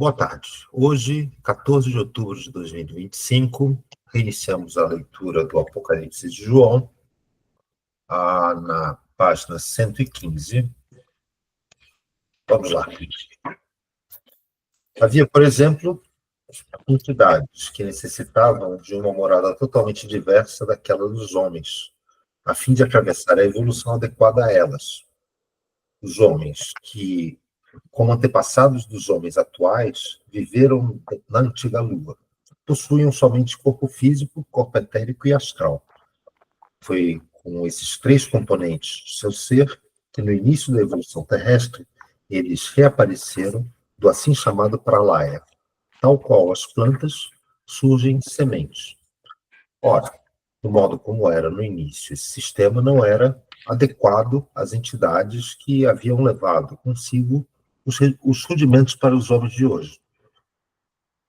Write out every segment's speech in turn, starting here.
Boa tarde. Hoje, 14 de outubro de 2025, reiniciamos a leitura do Apocalipse de João, na página 115. Vamos lá. Havia, por exemplo, entidades que necessitavam de uma morada totalmente diversa daquela dos homens, a fim de atravessar a evolução adequada a elas. Os homens que, como antepassados dos homens atuais, viveram na antiga Lua, possuíam somente corpo físico, corpo etérico e astral. Foi com esses três componentes de seu ser que, no início da evolução terrestre, eles reapareceram do assim chamado Pralaya. Tal qual as plantas, surgem sementes. Ora, do modo como era no início, esse sistema não era adequado às entidades que haviam levado consigo os rudimentos para os homens de hoje.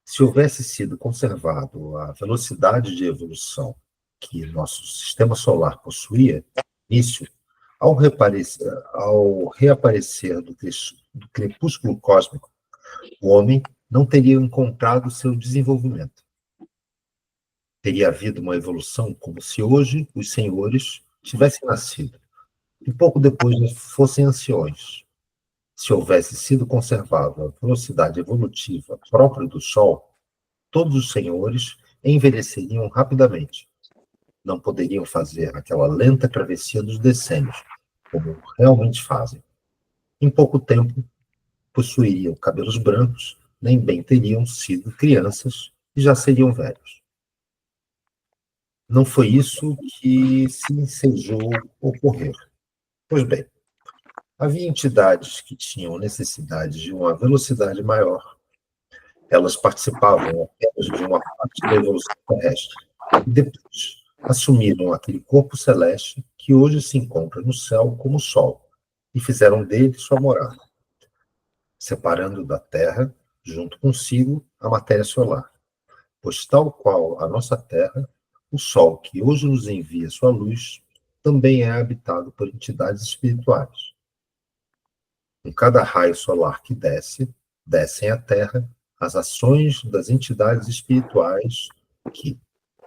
Se houvesse sido conservado a velocidade de evolução que nosso sistema solar possuía, início, ao reaparecer do crepúsculo cósmico, o homem não teria encontrado seu desenvolvimento. Teria havido uma evolução como se hoje os senhores tivessem nascido e pouco depois fossem anciões. Se houvesse sido conservada a velocidade evolutiva própria do Sol, todos os senhores envelheceriam rapidamente. Não poderiam fazer aquela lenta travessia dos decênios, como realmente fazem. Em pouco tempo, possuiriam cabelos brancos, nem bem teriam sido crianças e já seriam velhos. Não foi isso que se ensejou ocorrer. Pois bem, havia entidades que tinham necessidade de uma velocidade maior. Elas participavam apenas de uma parte da evolução terrestre. E depois assumiram aquele corpo celeste que hoje se encontra no céu como o Sol, e fizeram dele sua morada, separando da Terra, junto consigo, a matéria solar. Pois tal qual a nossa Terra, o Sol que hoje nos envia sua luz, também é habitado por entidades espirituais. Com cada raio solar que descem à Terra as ações das entidades espirituais que,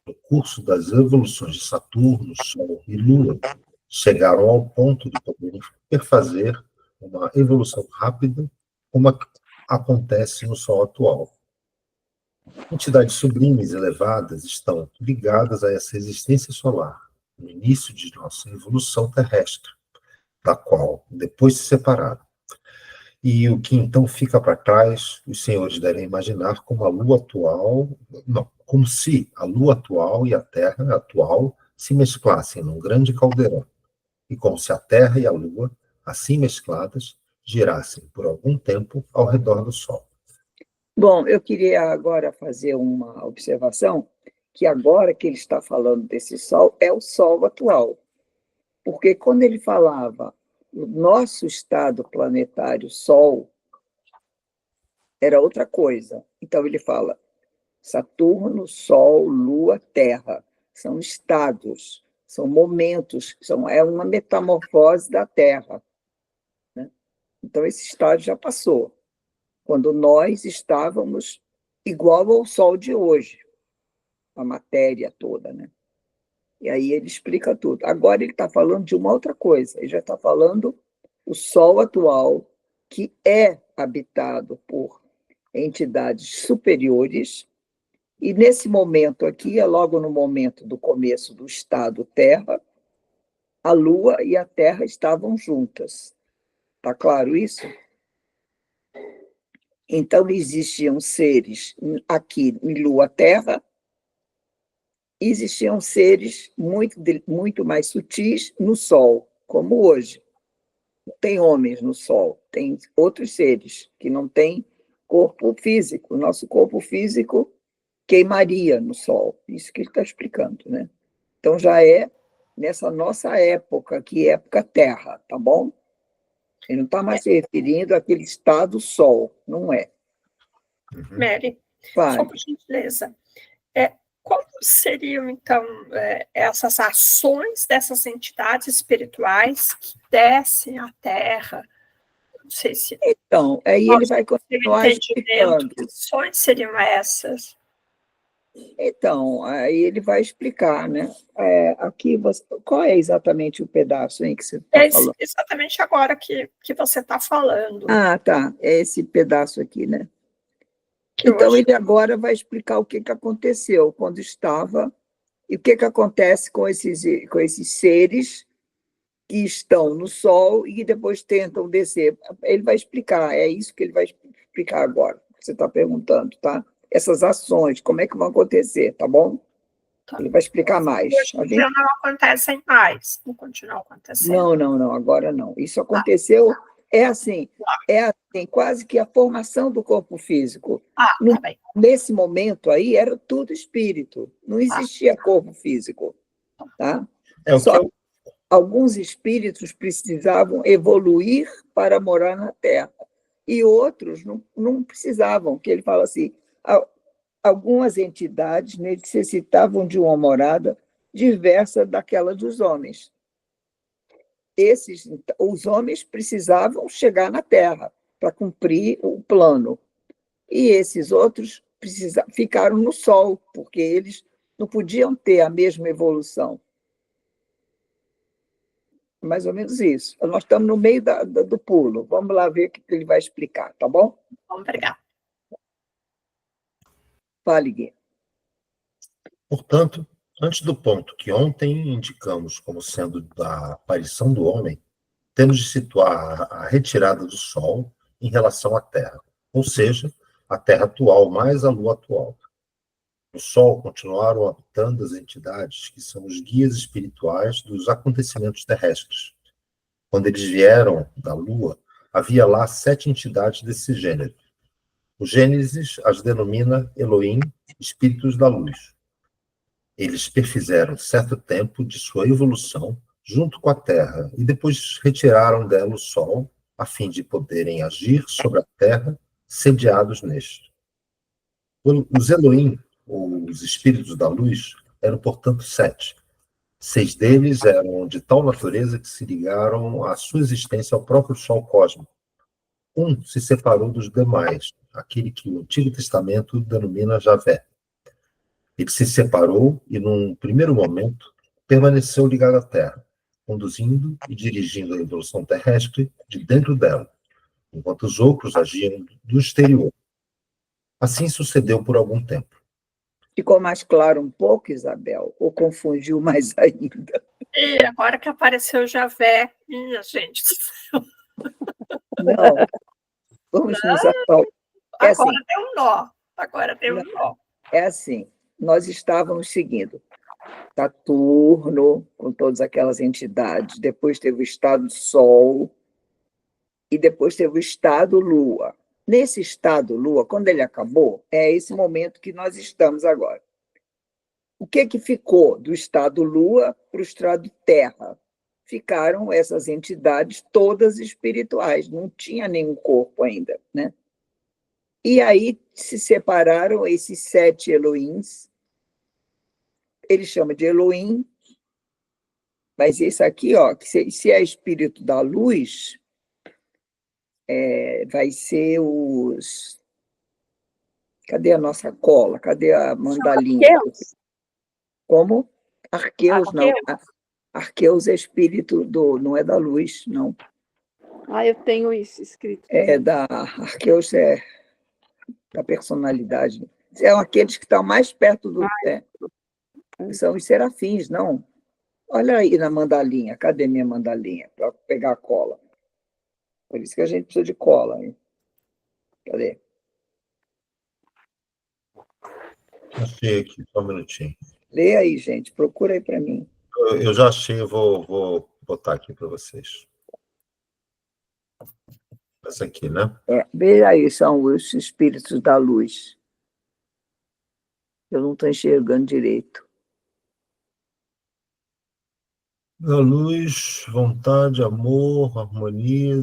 no curso das evoluções de Saturno, Sol e Lua, chegaram ao ponto de poderem perfazer uma evolução rápida, como acontece no Sol atual. Entidades sublimes elevadas estão ligadas a essa existência solar, no início de nossa evolução terrestre, da qual depois se separaram. E o que então fica para trás, os senhores devem imaginar como a Lua atual, não, como se a Lua atual e a Terra atual se mesclassem num grande caldeirão, e como se a Terra e a Lua, assim mescladas, girassem por algum tempo ao redor do Sol. Bom, eu queria agora fazer uma observação, que agora que ele está falando desse Sol, é o Sol atual. Porque quando ele falava o nosso estado planetário Sol, era outra coisa. Então ele fala Saturno, Sol, Lua, Terra. São estados, são momentos, é uma metamorfose da Terra, né? Então esse estado já passou, quando nós estávamos igual ao Sol de hoje, a matéria toda, né? E aí ele explica tudo. Agora ele está falando de uma outra coisa, ele já está falando o Sol atual, que é habitado por entidades superiores, e nesse momento aqui, é logo no momento do começo do estado Terra, a Lua e a Terra estavam juntas. Está claro isso? Então, existiam seres aqui em Lua-Terra, existiam seres muito mais sutis no Sol, como hoje. Tem homens no Sol, tem outros seres que não têm corpo físico. O nosso corpo físico queimaria no Sol. Isso que ele está explicando, né? Então, já é nessa nossa época, que é época Terra, tá bom? Ele não está mais se referindo àquele estado Sol, não é? Mary, Vai. só por gentileza, como seriam, então, essas ações dessas entidades espirituais que descem à Terra Não sei se Então, aí ele vai continuar explicando. que lições seriam essas. Então, aí ele vai explicar, né? Aqui, qual é exatamente o pedaço aí que você está falando? Exatamente agora que você está falando. Ah, tá. É esse pedaço aqui, né? Que Então, hoje... ele agora vai explicar o que aconteceu quando estava e o que acontece com esses seres que estão no Sol e que depois tentam descer. Ele vai explicar, é isso que ele vai explicar agora, que você está perguntando, tá? Essas ações, como é que vão acontecer, tá bom? Tá. Ele vai explicar mais. Hoje não acontecem mais, não continua acontecendo. Não, agora não. Isso aconteceu, é assim, quase que a formação do corpo físico. Tá bem. Nesse momento aí, era tudo espírito, não existia corpo físico, tá? Alguns espíritos precisavam evoluir para morar na Terra, e outros não precisavam, que ele fala assim, algumas entidades necessitavam de uma morada diversa daquela dos homens. Os homens precisavam chegar na Terra para cumprir o plano, e esses outros ficaram no Sol, porque eles não podiam ter a mesma evolução. Mais ou menos isso. Nós estamos no meio do pulo. Vamos lá ver o que ele vai explicar, tá bom? Vamos pegar. Fale, Gui. Portanto, antes do ponto que ontem indicamos como sendo da aparição do homem, temos de situar a retirada do Sol em relação à Terra, ou seja, a Terra atual mais a Lua atual. No Sol continuaram habitando as entidades que são os guias espirituais dos acontecimentos terrestres. Quando eles vieram da Lua, havia lá 7 entidades desse gênero. O Gênesis as denomina Elohim, espíritos da luz. Eles perfizeram certo tempo de sua evolução junto com a Terra e depois retiraram dela o Sol a fim de poderem agir sobre a Terra sediados neste. Os Elohim, ou os espíritos da luz, eram, portanto, 7. 6 deles eram de tal natureza que se ligaram à sua existência ao próprio Sol cósmico. Um se separou dos demais, aquele que o Antigo Testamento denomina Javé. Ele se separou e, num primeiro momento, permaneceu ligado à Terra, conduzindo e dirigindo a evolução terrestre de dentro dela, enquanto os outros agiam do exterior. Assim sucedeu por algum tempo. Ficou mais claro um pouco, Isabel? Ou confundiu mais ainda? E agora que apareceu o Javé, minha gente. Não. Vamos nos atualizar. Agora tem um nó. Agora tem um nó. É assim, nós estávamos seguindo Saturno, com todas aquelas entidades, depois teve o estado Sol, e depois teve o estado Lua. Nesse estado Lua, quando ele acabou, é esse momento que nós estamos agora. O que ficou do estado Lua para o estado Terra? Ficaram essas entidades todas espirituais, não tinha nenhum corpo ainda, né? E aí se separaram esses 7 Elohims. Ele chama de Elohim, mas esse aqui, ó, que se é espírito da luz, vai ser os... Cadê a nossa cola? Cadê a mandalinha? Arqueus. Como? Arqueus, não. Arqueus é espírito não é da luz, não. Eu tenho isso escrito. Arqueus é da personalidade. São aqueles que estão mais perto do... São os serafins, não? Olha aí na mandalinha. Cadê minha mandalinha? Para pegar a cola. Por isso que a gente precisa de cola. Hein? Cadê? Achei aqui, só um minutinho. Lê aí, gente. Procura aí para mim. Eu já achei, eu vou botar aqui para vocês. Essa aqui, né? Veja aí, são os espíritos da luz. Eu não estou enxergando direito. Da luz, vontade, amor, harmonia,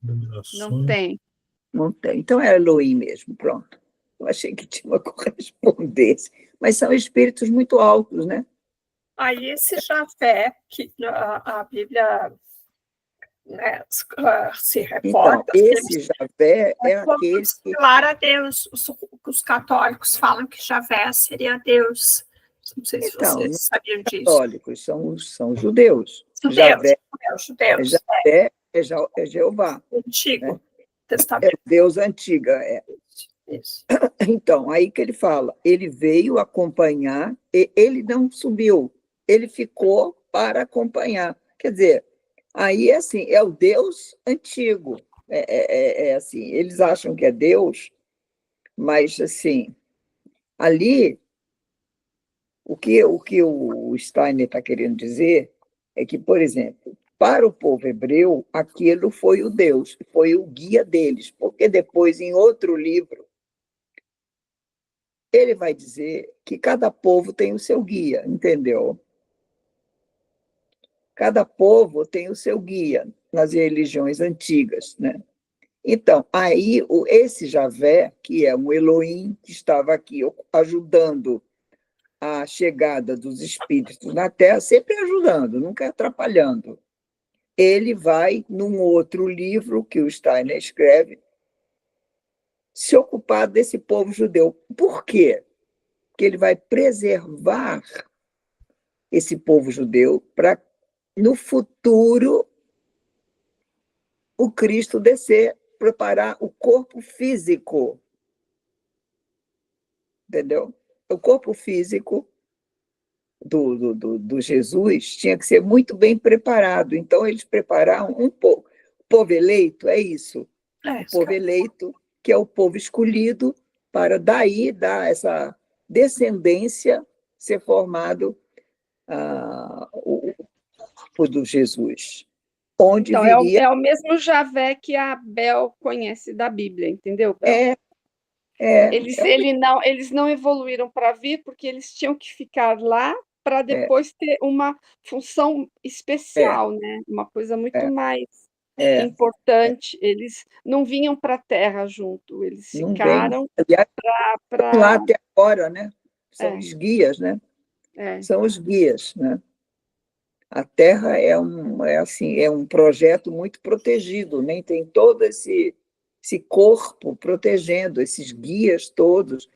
dominação. Não tem. Não tem. Então é Elohim mesmo, pronto. Eu achei que tinha uma correspondência. Mas são espíritos muito altos, né? Aí esse Javé, que a Bíblia né, se Então, reporta. esse Javé é Como aquele que... similar a Deus. Os católicos falam que Javé seria Deus. Não sei se Então, vocês sabiam disso. católicos são judeus. Judeus, Javé judeus. é Jeová, Antigo é Testamento. Deus antiga. Isso. Então, aí que ele fala, ele veio acompanhar, e ele não subiu, ele ficou para acompanhar. Quer dizer, aí assim, é o Deus antigo. Assim, eles acham que é Deus, mas assim, ali o que o Steiner está querendo dizer é que, por exemplo, para o povo hebreu, aquilo foi o Deus, foi o guia deles, porque depois, em outro livro, ele vai dizer que cada povo tem o seu guia, entendeu? Cada povo tem o seu guia nas religiões antigas, né? Então, aí esse Javé, que é um Elohim que estava aqui ajudando a chegada dos espíritos na Terra, sempre ajudando, nunca atrapalhando. Ele vai, num outro livro que o Steiner escreve, se ocupar desse povo judeu. Por quê? Porque ele vai preservar esse povo judeu para, no futuro, o Cristo descer, preparar o corpo físico. Entendeu? O corpo físico do Jesus tinha que ser muito bem preparado. Então, eles prepararam um povo. O povo eleito é isso. O povo eleito, que é o povo escolhido, para daí dar essa descendência, ser formado o do Jesus. Onde Então, viria... é o mesmo Javé que a Abel conhece da Bíblia, entendeu, Bel? Eles não evoluíram para vir porque eles tinham que ficar lá para depois ter uma função especial, né? Uma coisa muito mais importante. Eles não vinham para a Terra junto, eles ficaram para lá até agora, né? São os guias, né? São os guias, né? A Terra é um projeto muito protegido, nem tem todo esse corpo protegendo, esses guias todos,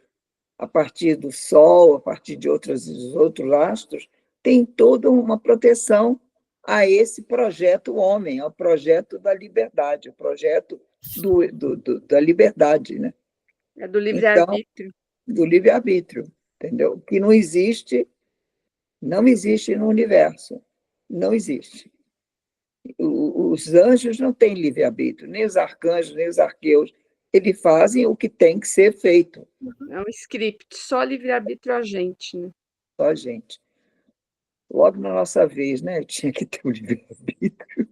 a partir do Sol, a partir de outros astros, tem toda uma proteção a esse projeto homem, ao projeto da liberdade, o projeto da liberdade, né? É do livre-arbítrio. Então, do livre-arbítrio, entendeu? Que não existe no universo. Não existe. Os anjos não têm livre-arbítrio, nem os arcanjos, nem os arqueus. Eles fazem o que tem que ser feito. É um script, só livre-arbítrio a gente, né? Só a gente. Logo na nossa vez, né? Eu tinha que ter o livre-arbítrio.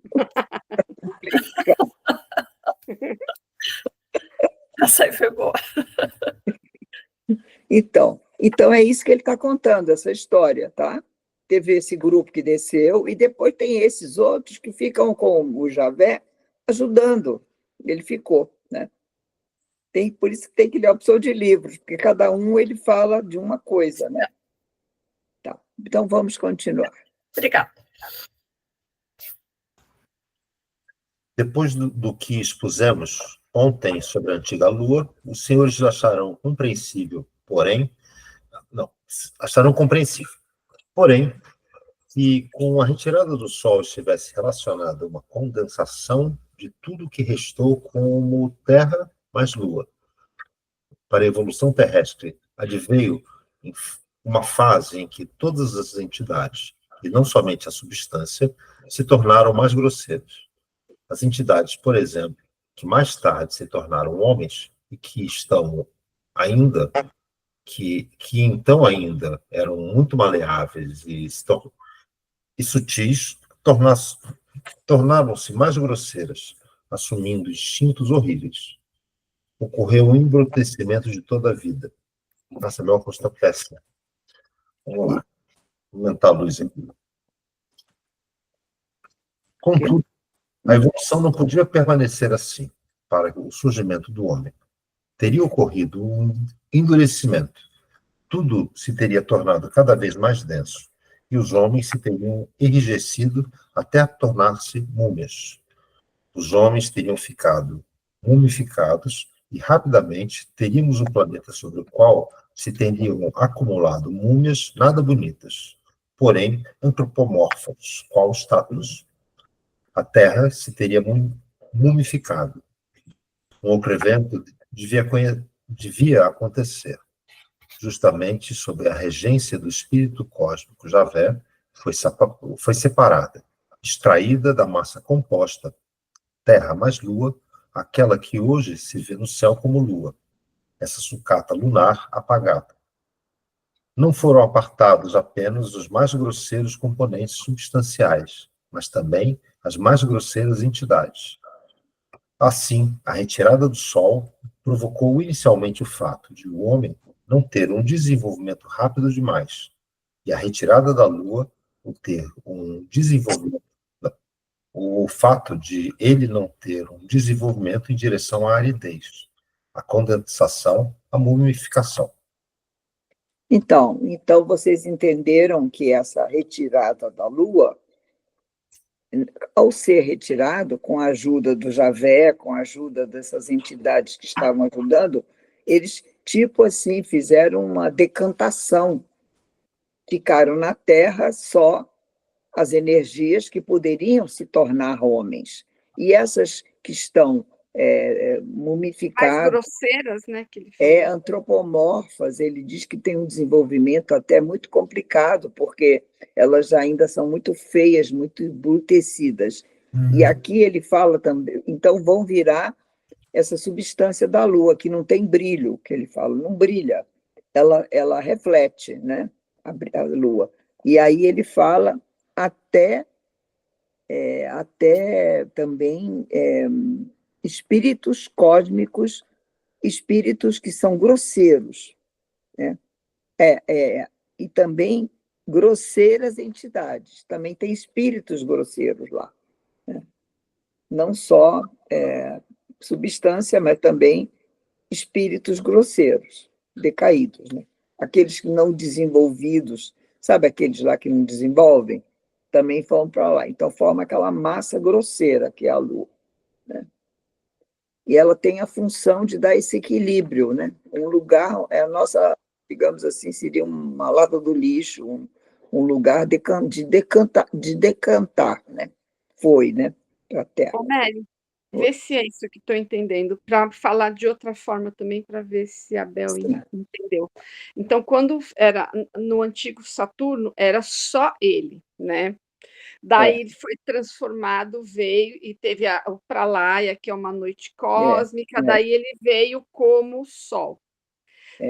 Essa aí foi boa. Então é isso que ele está contando, essa história, tá? Teve esse grupo que desceu, e depois tem esses outros que ficam com o Javé ajudando. Ele ficou, né? Por isso que tem que ler a opção de livros, porque cada um ele fala de uma coisa, né? Tá. Então vamos continuar. Obrigada. Depois do que expusemos ontem sobre a antiga Lua, os senhores acharão compreensível, que com a retirada do Sol estivesse relacionada uma condensação de tudo que restou como Terra mais Lua. Para a evolução terrestre, adveio uma fase em que todas as entidades, e não somente a substância, se tornaram mais grosseiras. As entidades, por exemplo, que mais tarde se tornaram homens e que estão ainda, que então ainda eram muito maleáveis e sutis, tornaram-se mais grosseiras, assumindo instintos horríveis. Ocorreu um embrutecimento de toda a vida. Nossa, meu óculos está péssimo. Vamos lá. Vou aumentar a luz aqui. Contudo, a evolução não podia permanecer assim para o surgimento do homem. Teria ocorrido um endurecimento. Tudo se teria tornado cada vez mais denso, e os homens se teriam enrijecido até tornar-se múmias. Os homens teriam ficado mumificados e rapidamente teríamos um planeta sobre o qual se teriam acumulado múmias nada bonitas, porém antropomórficas, qual status. A Terra se teria mumificado. Um outro evento devia acontecer. Justamente sob a regência do espírito cósmico Javé, foi separada, extraída da massa composta, Terra mais Lua, aquela que hoje se vê no céu como Lua, essa sucata lunar apagada. Não foram apartados apenas os mais grosseiros componentes substanciais, mas também as mais grosseiras entidades. Assim, a retirada do Sol provocou inicialmente o fato de o homem não ter um desenvolvimento rápido demais, e a retirada da Lua o ter um desenvolvimento, o fato de ele não ter um desenvolvimento em direção à aridez, à condensação, à mumificação. Então vocês entenderam que essa retirada da Lua, ao ser retirado, com a ajuda do Javé, com a ajuda dessas entidades que estavam ajudando, eles, tipo assim, fizeram uma decantação. Ficaram na Terra só as energias que poderiam se tornar homens. E essas que estão mumificadas... Mais grosseiras, né? Que ele falou. Antropomorfas, ele diz que tem um desenvolvimento até muito complicado, porque elas ainda são muito feias, muito embrutecidas. E aqui ele fala também, então vão virar essa substância da Lua, que não tem brilho, que ele fala, não brilha, ela reflete, né, a Lua. E aí ele fala até também espíritos cósmicos, espíritos que são grosseiros, né? E também grosseiras entidades, também tem espíritos grosseiros lá, né? Não só substância, mas também espíritos grosseiros, decaídos, né? Aqueles que não desenvolvidos, sabe aqueles lá que não desenvolvem? Também vão para lá. Então, forma aquela massa grosseira, que é a Lua, né? E ela tem a função de dar esse equilíbrio, né? Um lugar, a nossa, digamos assim, seria uma lata do lixo, um lugar de decantar, né? Foi, né? Para a Terra. Ô, Mary, vê se é isso que estou entendendo, para falar de outra forma também, para ver se a Bel entendeu. Então, quando era no antigo Saturno, era só ele, né? Daí ele foi transformado, veio e teve o Pralaya, que é uma noite cósmica, daí ele veio como Sol.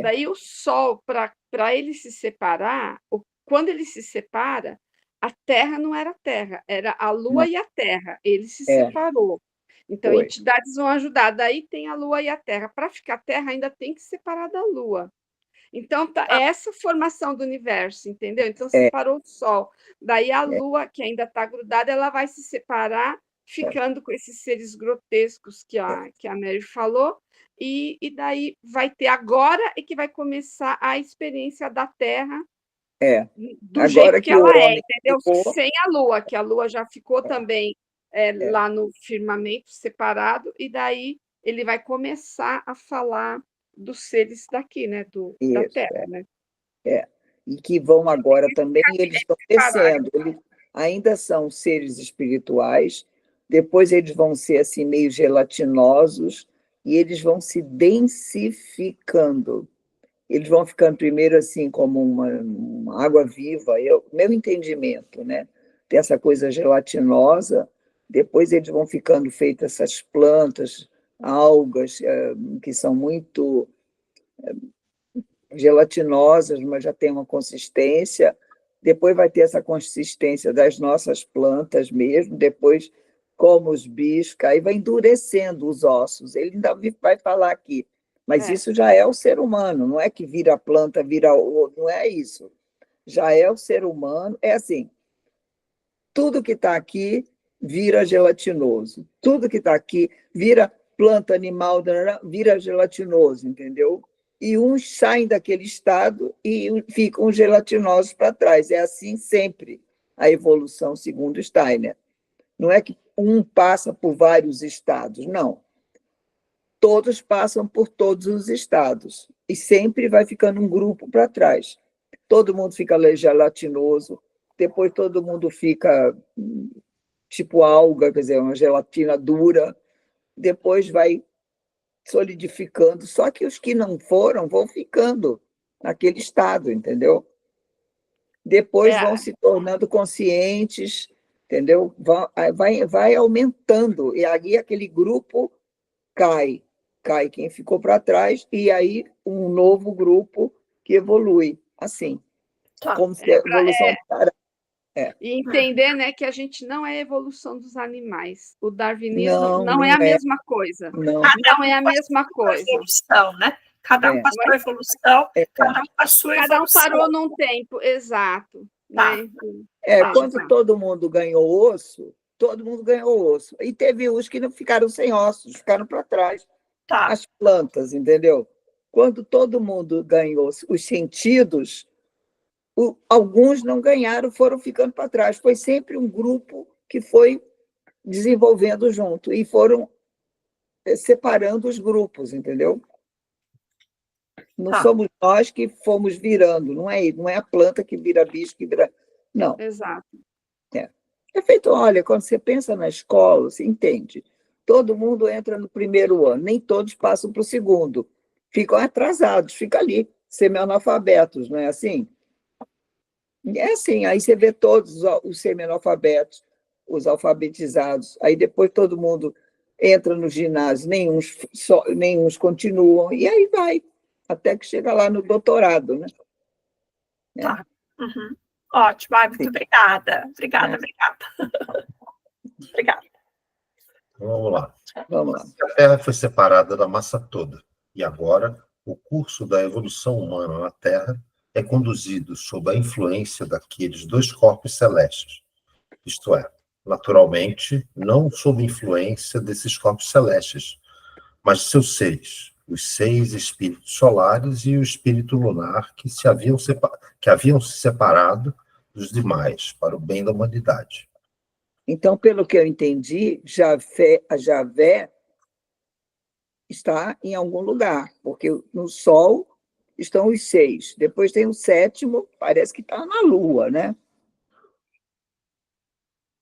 Daí o Sol, para ele se separar, quando ele se separa, a Terra não era a Terra, era a Lua e a Terra. Ele se separou. Então, entidades vão ajudar. Daí tem a Lua e a Terra. Para ficar Terra, ainda tem que separar da Lua. Então, é essa formação do universo, entendeu? Então, separou o Sol. Daí a Lua, que ainda está grudada, ela vai se separar, ficando com esses seres grotescos que a Mary falou, e daí vai ter agora é que vai começar a experiência da Terra do agora jeito que ela é, entendeu? Ficou... Sem a Lua, que a Lua já ficou também lá no firmamento separado, e daí ele vai começar a falar dos seres daqui, né? Da Terra, né? E que vão agora também, eles estão descendo, eles ainda são seres espirituais, depois eles vão ser assim meio gelatinosos, e eles vão se densificando. Eles vão ficando primeiro assim como uma água viva, meu entendimento, né? Tem essa coisa gelatinosa, depois eles vão ficando feitas essas plantas, algas, que são muito gelatinosas, mas já tem uma consistência. Depois vai ter essa consistência das nossas plantas mesmo, depois como os bichos, aí vai endurecendo os ossos. Ele ainda vai falar aqui, mas isso já é o ser humano, não é que vira planta, vira outro, não é isso. Já é o ser humano, é assim, tudo que está aqui vira gelatinoso, tudo que está aqui vira planta, animal, vira gelatinoso, entendeu? E uns saem daquele estado e ficam gelatinosos para trás. É assim sempre a evolução, segundo Steiner. Não é que um passa por vários estados. Não. Todos passam por todos os estados. E sempre vai ficando um grupo para trás. Todo mundo fica gelatinoso, depois todo mundo fica tipo alga, quer dizer, uma gelatina dura, depois vai solidificando. Só que os que não foram vão ficando naquele estado, entendeu? Depois vão se tornando conscientes, entendeu? Vai aumentando, e aí aquele grupo cai quem ficou para trás, e aí um novo grupo que evolui, assim, como se a evolução parasse. E entender, né, que a gente não é a evolução dos animais. O darwinismo não é a mesma coisa. Não é a mesma coisa. Evolução, né? Cada um com a sua evolução, cada um com a sua evolução. Cada um parou num tempo, exato. Tá. Né? Quando todo mundo ganhou osso, todo mundo ganhou osso. E teve os que não ficaram sem ossos, ficaram para trás. Tá. As plantas, entendeu? Quando todo mundo ganhou os sentidos, alguns não ganharam, foram ficando para trás. Foi sempre um grupo que foi desenvolvendo junto e foram separando os grupos, entendeu? Não somos nós que fomos virando, não é a planta que vira bicho, que vira... Não. Exato. É feito, olha, quando você pensa na escola, você entende. Todo mundo entra no primeiro ano, nem todos passam para o segundo. Ficam atrasados, ficam ali, semi-analfabetos, não é assim? É assim, aí você vê todos os semi-analfabetos, os alfabetizados, aí depois todo mundo entra no ginásio, nenhum continuam, e aí vai, até que chega lá no doutorado, né? Tá. Uhum. Ótimo, muito obrigada. Obrigada. Obrigada. Vamos lá. Vamos lá. A Terra foi separada da massa toda, e agora o curso da evolução humana na Terra é conduzido sob a influência daqueles dois corpos celestes, isto é, naturalmente, não sob influência desses corpos celestes, mas de seus seres, os 6 espíritos solares e o espírito lunar que haviam se separado dos demais para o bem da humanidade. Então, pelo que eu entendi, a Javé está em algum lugar, porque no Sol estão os 6, depois tem o 7º, parece que está na Lua, né?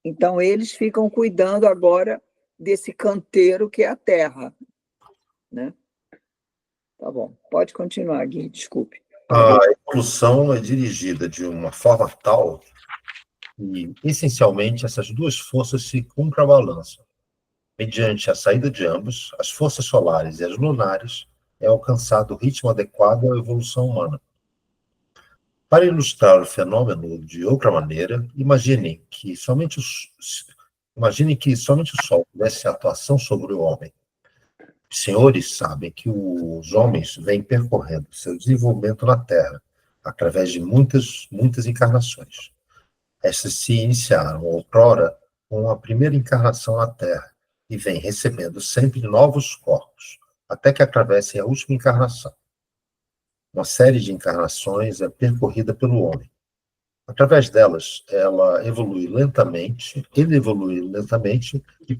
Então, eles ficam cuidando agora desse canteiro que é a Terra, né? Tá bom, pode continuar, Gui, desculpe. A evolução é dirigida de uma forma tal que, essencialmente, essas duas forças se contrabalançam. Mediante a saída de ambos, as forças solares e as lunares, é alcançado o ritmo adequado à evolução humana. Para ilustrar o fenômeno de outra maneira, imaginem que somente o Sol tivesse atuação sobre o homem. Os senhores sabem que os homens vêm percorrendo seu desenvolvimento na Terra através de muitas encarnações. Estas se iniciaram outrora com a primeira encarnação na Terra e vêm recebendo sempre novos corpos, até que atravessem a última encarnação. Uma série de encarnações é percorrida pelo homem. Através delas, ele evolui lentamente e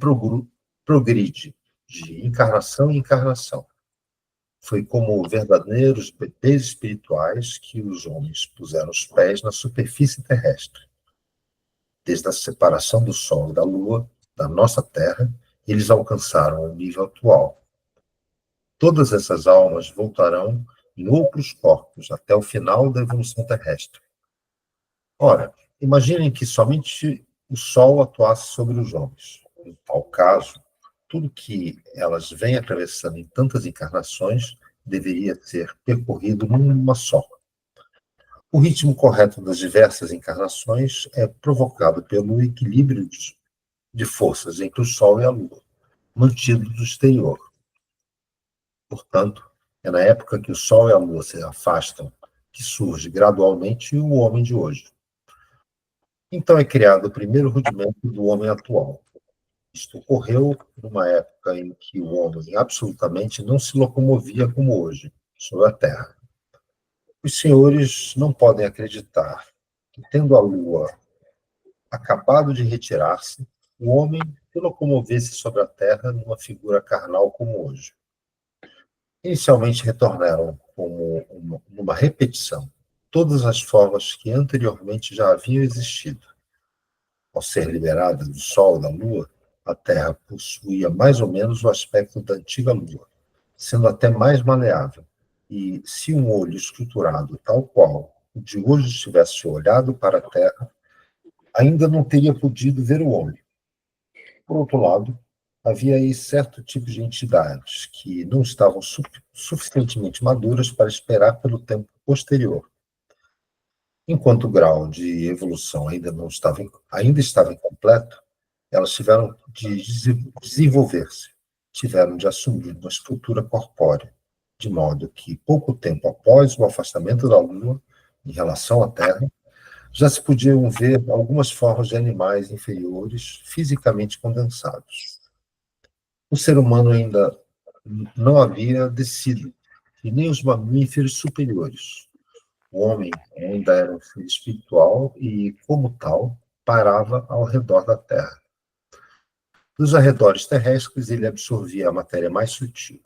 progride de encarnação em encarnação. Foi como verdadeiros bebês espirituais que os homens puseram os pés na superfície terrestre. Desde a separação do Sol e da Lua, da nossa Terra, eles alcançaram o nível atual. Todas essas almas voltarão em outros corpos até o final da evolução terrestre. Ora, imaginem que somente o Sol atuasse sobre os homens. Em tal caso, tudo que elas vêm atravessando em tantas encarnações deveria ser percorrido numa só. O ritmo correto das diversas encarnações é provocado pelo equilíbrio de forças entre o Sol e a Lua, mantido do exterior. Portanto, é na época que o Sol e a Lua se afastam que surge gradualmente o homem de hoje. Então é criado o primeiro rudimento do homem atual. Isto ocorreu numa época em que o homem absolutamente não se locomovia como hoje, sobre a Terra. Os senhores não podem acreditar que, tendo a Lua acabado de retirar-se, o homem se locomovesse sobre a terra numa figura carnal como hoje. Inicialmente retornaram como numa repetição todas as formas que anteriormente já haviam existido. Ao ser liberada do Sol e da Lua, a Terra possuía mais ou menos o aspecto da antiga Lua, sendo até mais maleável. E se um olho estruturado tal qual o de hoje tivesse olhado para a Terra, ainda não teria podido ver o homem. Por outro lado, havia aí certo tipo de entidades que não estavam suficientemente maduras para esperar pelo tempo posterior. Enquanto o grau de evolução ainda estava incompleto, elas tiveram de desenvolver-se, tiveram de assumir uma estrutura corpórea, de modo que, pouco tempo após o afastamento da Lua, em relação à Terra, já se podiam ver algumas formas de animais inferiores fisicamente condensados. O ser humano ainda não havia descido, e nem os mamíferos superiores. O homem ainda era um ser espiritual e, como tal, parava ao redor da Terra. Dos arredores terrestres, ele absorvia a matéria mais sutil.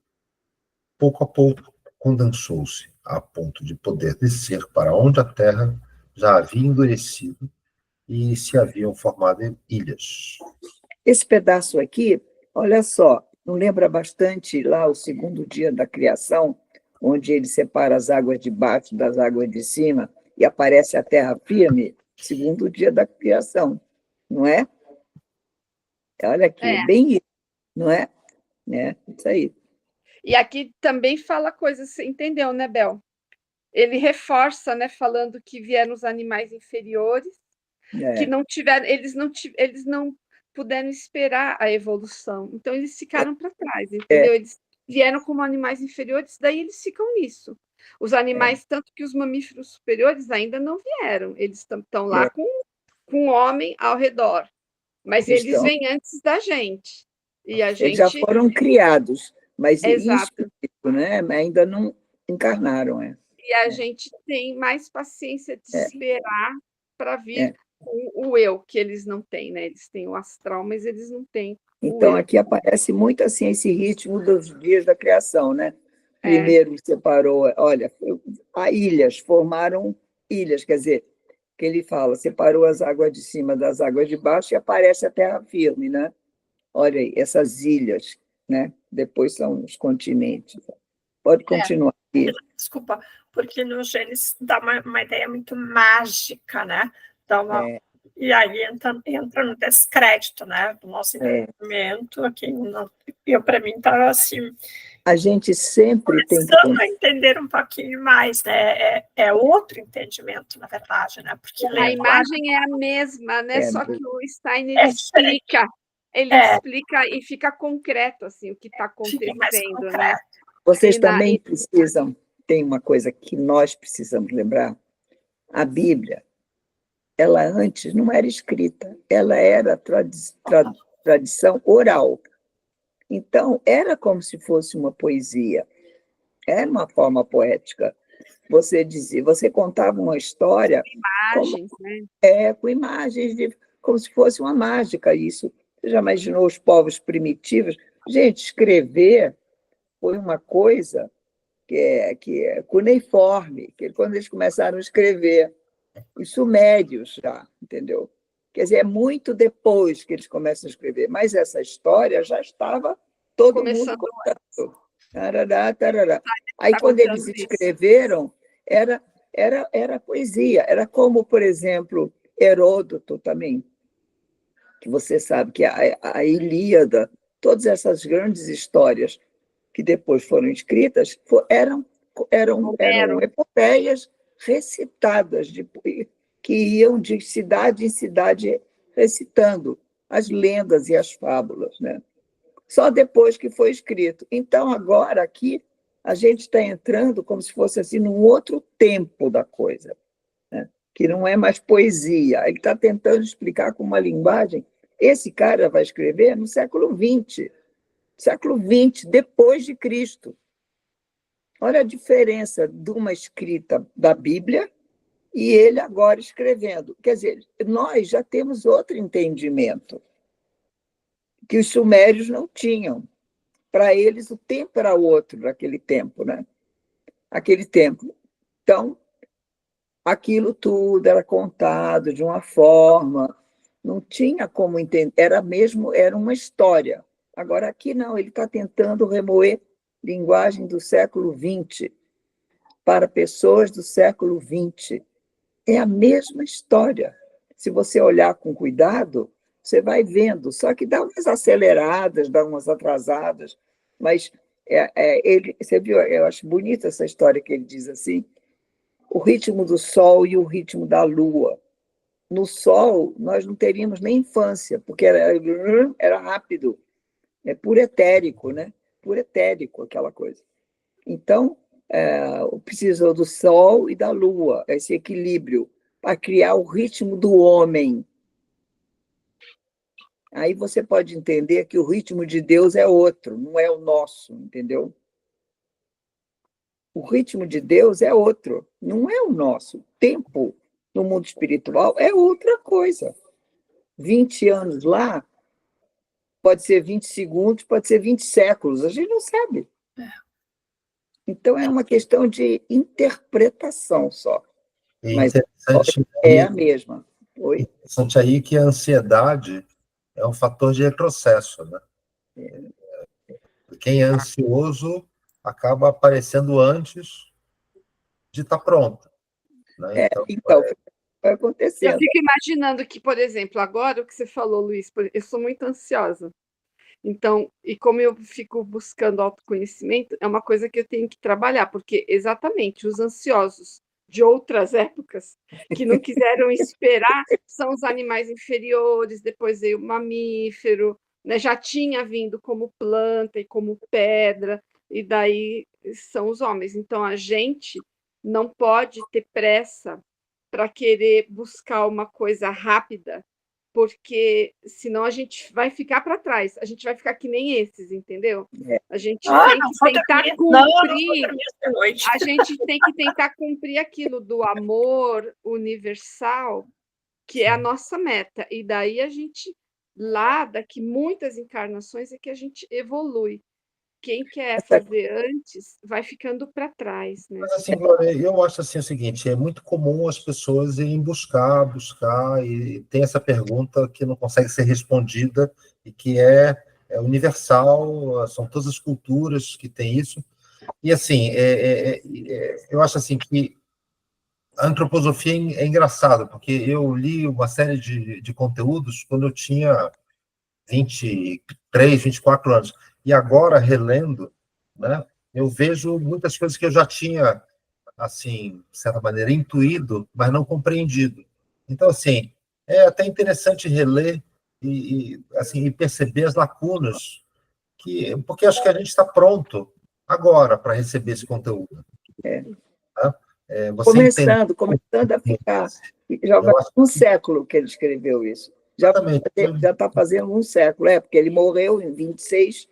Pouco a pouco, condensou-se, a ponto de poder descer para onde a Terra já havia endurecido e se haviam formado ilhas. Esse pedaço aqui, olha só, não lembra bastante lá o segundo dia da criação, onde ele separa as águas de baixo das águas de cima e aparece a terra firme, segundo dia da criação, não é? Olha aqui, bem isso, não é? Isso aí. E aqui também fala coisas, você entendeu, né, Bel? Ele reforça, né, falando que vieram os animais inferiores, que não tiveram, eles não puderam esperar a evolução, então eles ficaram para trás, entendeu? Eles vieram como animais inferiores, daí eles ficam nisso. Os animais, tanto que os mamíferos superiores ainda não vieram, eles estão lá com o homem ao redor, mas eles vêm antes da gente. E a gente... Eles já foram criados, mas Exato. isso, né? Ainda não encarnaram. E a gente tem mais paciência de esperar para vir com o eu, que eles não têm, né? Eles têm o astral, mas eles não têm então, aqui aparece muito assim esse ritmo dos dias da criação, né? Primeiro separou, olha, ilhas, formaram ilhas, quer dizer, que ele fala, separou as águas de cima das águas de baixo e aparece a terra firme, né? Olha aí, essas ilhas, né? Depois são os continentes. Pode continuar aqui. Desculpa, porque no Gênesis dá uma ideia muito mágica, né? Dá uma... E aí entra no descrédito, né? Do nosso entendimento. Aqui, eu, para mim, estava assim... A gente sempre tem que entender um pouquinho mais, né? É outro entendimento, na verdade, né? Porque a imagem é a mesma, né? Só que o Steiner explica. Ele explica e fica concreto assim o que está acontecendo, né? Vocês também precisam, tem uma coisa que nós precisamos lembrar, a Bíblia, ela antes não era escrita, ela era tradição oral. Então, era como se fosse uma poesia, era uma forma poética. Você dizia, você contava uma história... Imagens, né? Com imagens, como se fosse uma mágica, isso. Você já imaginou os povos primitivos? Gente, escrever foi uma coisa que é cuneiforme, que quando eles começaram a escrever, os sumérios já, entendeu? Quer dizer, é muito depois que eles começam a escrever, mas essa história já estava todo mundo contando. Tarará, tarará. Aí, quando eles escreveram, era poesia, era como, por exemplo, Heródoto também, que você sabe que a Ilíada, todas essas grandes histórias que depois foram escritas eram epopeias recitadas, que iam de cidade em cidade recitando as lendas e as fábulas, né? Só depois que foi escrito. Então, agora, aqui, a gente está entrando como se fosse assim, num outro tempo da coisa, né? Que não é mais poesia. Ele está tentando explicar com uma linguagem. Esse cara vai escrever no século XX, depois de Cristo. Olha a diferença de uma escrita da Bíblia e ele agora escrevendo. Quer dizer, nós já temos outro entendimento. que os sumérios não tinham. Para eles, o tempo era outro naquele tempo, né? Aquele tempo. Então, aquilo tudo era contado de uma forma, não tinha como entender, era uma história. Agora, aqui não, ele está tentando remoer linguagem do século XX para pessoas do século XX. É a mesma história. Se você olhar com cuidado, você vai vendo, só que dá umas aceleradas, dá umas atrasadas, mas você viu, eu acho bonita essa história que ele diz assim, o ritmo do sol e o ritmo da lua. No sol, nós não teríamos nem infância, porque era rápido, é puro etérico, né? Puro etérico, aquela coisa. Então, precisou do sol e da lua, esse equilíbrio, para criar o ritmo do homem. Aí você pode entender que o ritmo de Deus é outro, não é o nosso, entendeu? O ritmo de Deus é outro, não é o nosso. O tempo no mundo espiritual é outra coisa. 20 anos lá, pode ser 20 segundos, pode ser 20 séculos, a gente não sabe. Então, é uma questão de interpretação só. Mas é a mesma. Oi? Interessante aí que a ansiedade é um fator de retrocesso, né? Quem é ansioso acaba aparecendo antes de estar pronto. Né? Então, vai acontecendo. Eu fico imaginando que, por exemplo, agora o que você falou, Luiz, eu sou muito ansiosa. Então, e como eu fico buscando autoconhecimento, é uma coisa que eu tenho que trabalhar, porque exatamente os ansiosos de outras épocas que não quiseram esperar são os animais inferiores, depois veio o mamífero, né? Já tinha vindo como planta e como pedra, e daí são os homens. Então, a gente não pode ter pressa para querer buscar uma coisa rápida, porque senão a gente vai ficar para trás, a gente vai ficar que nem esses, entendeu? A gente tem que tentar cumprir, a gente tem que tentar cumprir aquilo do amor universal, que é a nossa meta, e daí a gente, lá, daqui muitas encarnações, é que a gente evolui. Quem quer fazer antes vai ficando para trás, né? Mas assim, Glória, eu acho assim o seguinte, é muito comum as pessoas irem buscar, e tem essa pergunta que não consegue ser respondida e que é universal, são todas as culturas que têm isso. E assim, eu acho assim que a antroposofia é engraçada, porque eu li uma série de conteúdos quando eu tinha 23, 24 anos. E agora, relendo, né, eu vejo muitas coisas que eu já tinha, assim, de certa maneira, intuído, mas não compreendido. Então, assim, é até interessante reler assim, e perceber as lacunas, porque acho que a gente está pronto agora para receber esse conteúdo. Tá? Começando a ficar. Já vai um século que ele escreveu isso. Já está fazendo um século, porque ele morreu em 26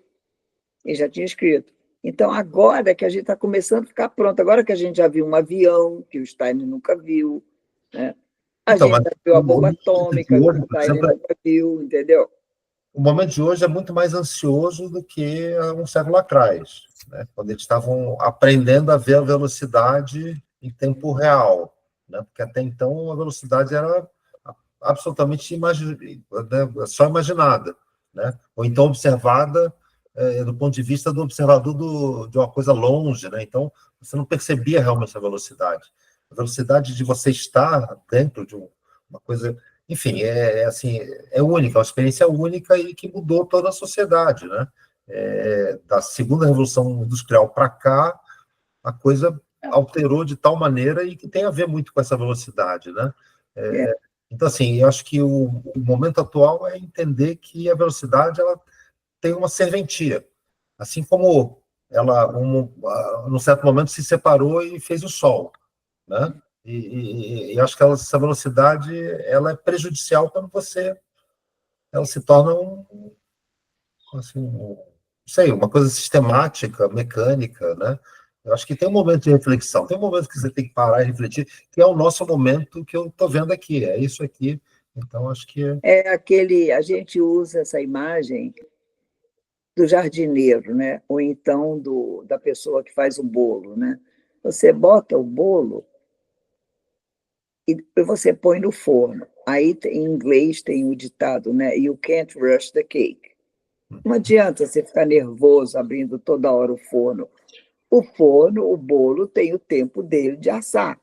e já tinha escrito. Então, agora que a gente está começando a ficar pronto, agora que a gente já viu um avião, que o Steiner nunca viu, né? A gente já viu a bomba atômica, que o Steiner nunca viu, entendeu? O momento de hoje é muito mais ansioso do que há um século atrás, né? Quando eles estavam aprendendo a ver a velocidade em tempo real, né? Porque até então a velocidade era absolutamente só imaginada, né? Ou então observada do ponto de vista do observador de uma coisa longe, né? Então você não percebia realmente a velocidade. A velocidade de você estar dentro de uma coisa, enfim, assim, é única, é uma experiência única e que mudou toda a sociedade, né? Da segunda revolução industrial para cá, a coisa alterou de tal maneira e que tem a ver muito com essa velocidade, né? Então, assim, eu acho que o momento atual é entender que a velocidade ela tem uma serventia, assim como ela, num certo momento, se separou e fez o Sol, né? E acho que essa velocidade ela é prejudicial quando ela se torna assim, não sei, uma coisa sistemática, mecânica, né? Eu acho que tem um momento de reflexão, tem um momento que você tem que parar e refletir, que é o nosso momento que eu estou vendo aqui, é isso aqui, Então, acho que a gente usa essa imagem do jardineiro, né? Ou então da pessoa que faz o bolo, né? Você bota o bolo e você põe no forno. Aí, em inglês, tem o ditado, né? You can't rush the cake. Não adianta você ficar nervoso abrindo toda hora o forno. O bolo, tem o tempo dele de assar.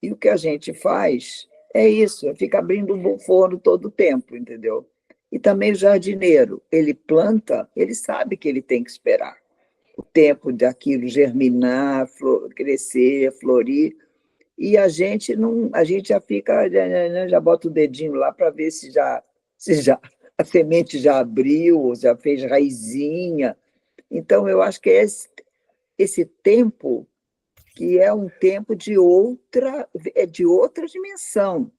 E o que a gente faz é isso, fica abrindo o forno todo o tempo, entendeu? E também o jardineiro, ele planta, ele sabe que ele tem que esperar o tempo daquilo germinar, crescer, florir, e a gente não, a gente já fica, já bota o dedinho lá para ver se já a semente já abriu, já fez raizinha. Então, eu acho que é esse tempo que é um tempo de outra dimensão,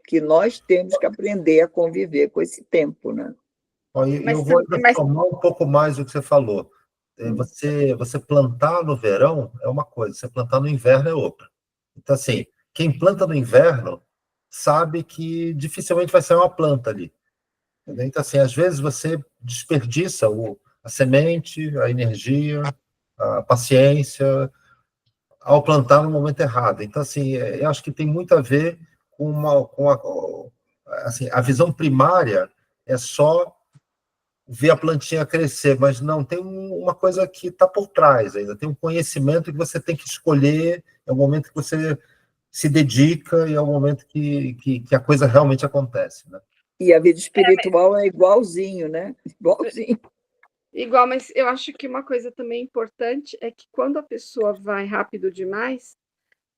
que nós temos que aprender a conviver com esse tempo, né? Eu vou transformar um pouco mais o que você falou. Você plantar no verão é uma coisa, você plantar no inverno é outra. Então, assim, quem planta no inverno sabe que dificilmente vai sair uma planta ali. Entendeu? Então, assim, às vezes você desperdiça a semente, a energia, a paciência, ao plantar no momento errado. Então, assim, eu acho que tem muito a ver assim, a visão primária é só ver a plantinha crescer, mas não, tem uma coisa que está por trás ainda, tem um conhecimento que você tem que escolher, é o momento que você se dedica e é o momento que a coisa realmente acontece, né? E a vida espiritual é igualzinho, né? Igualzinho. Igual, mas eu acho que uma coisa também importante é que quando a pessoa vai rápido demais,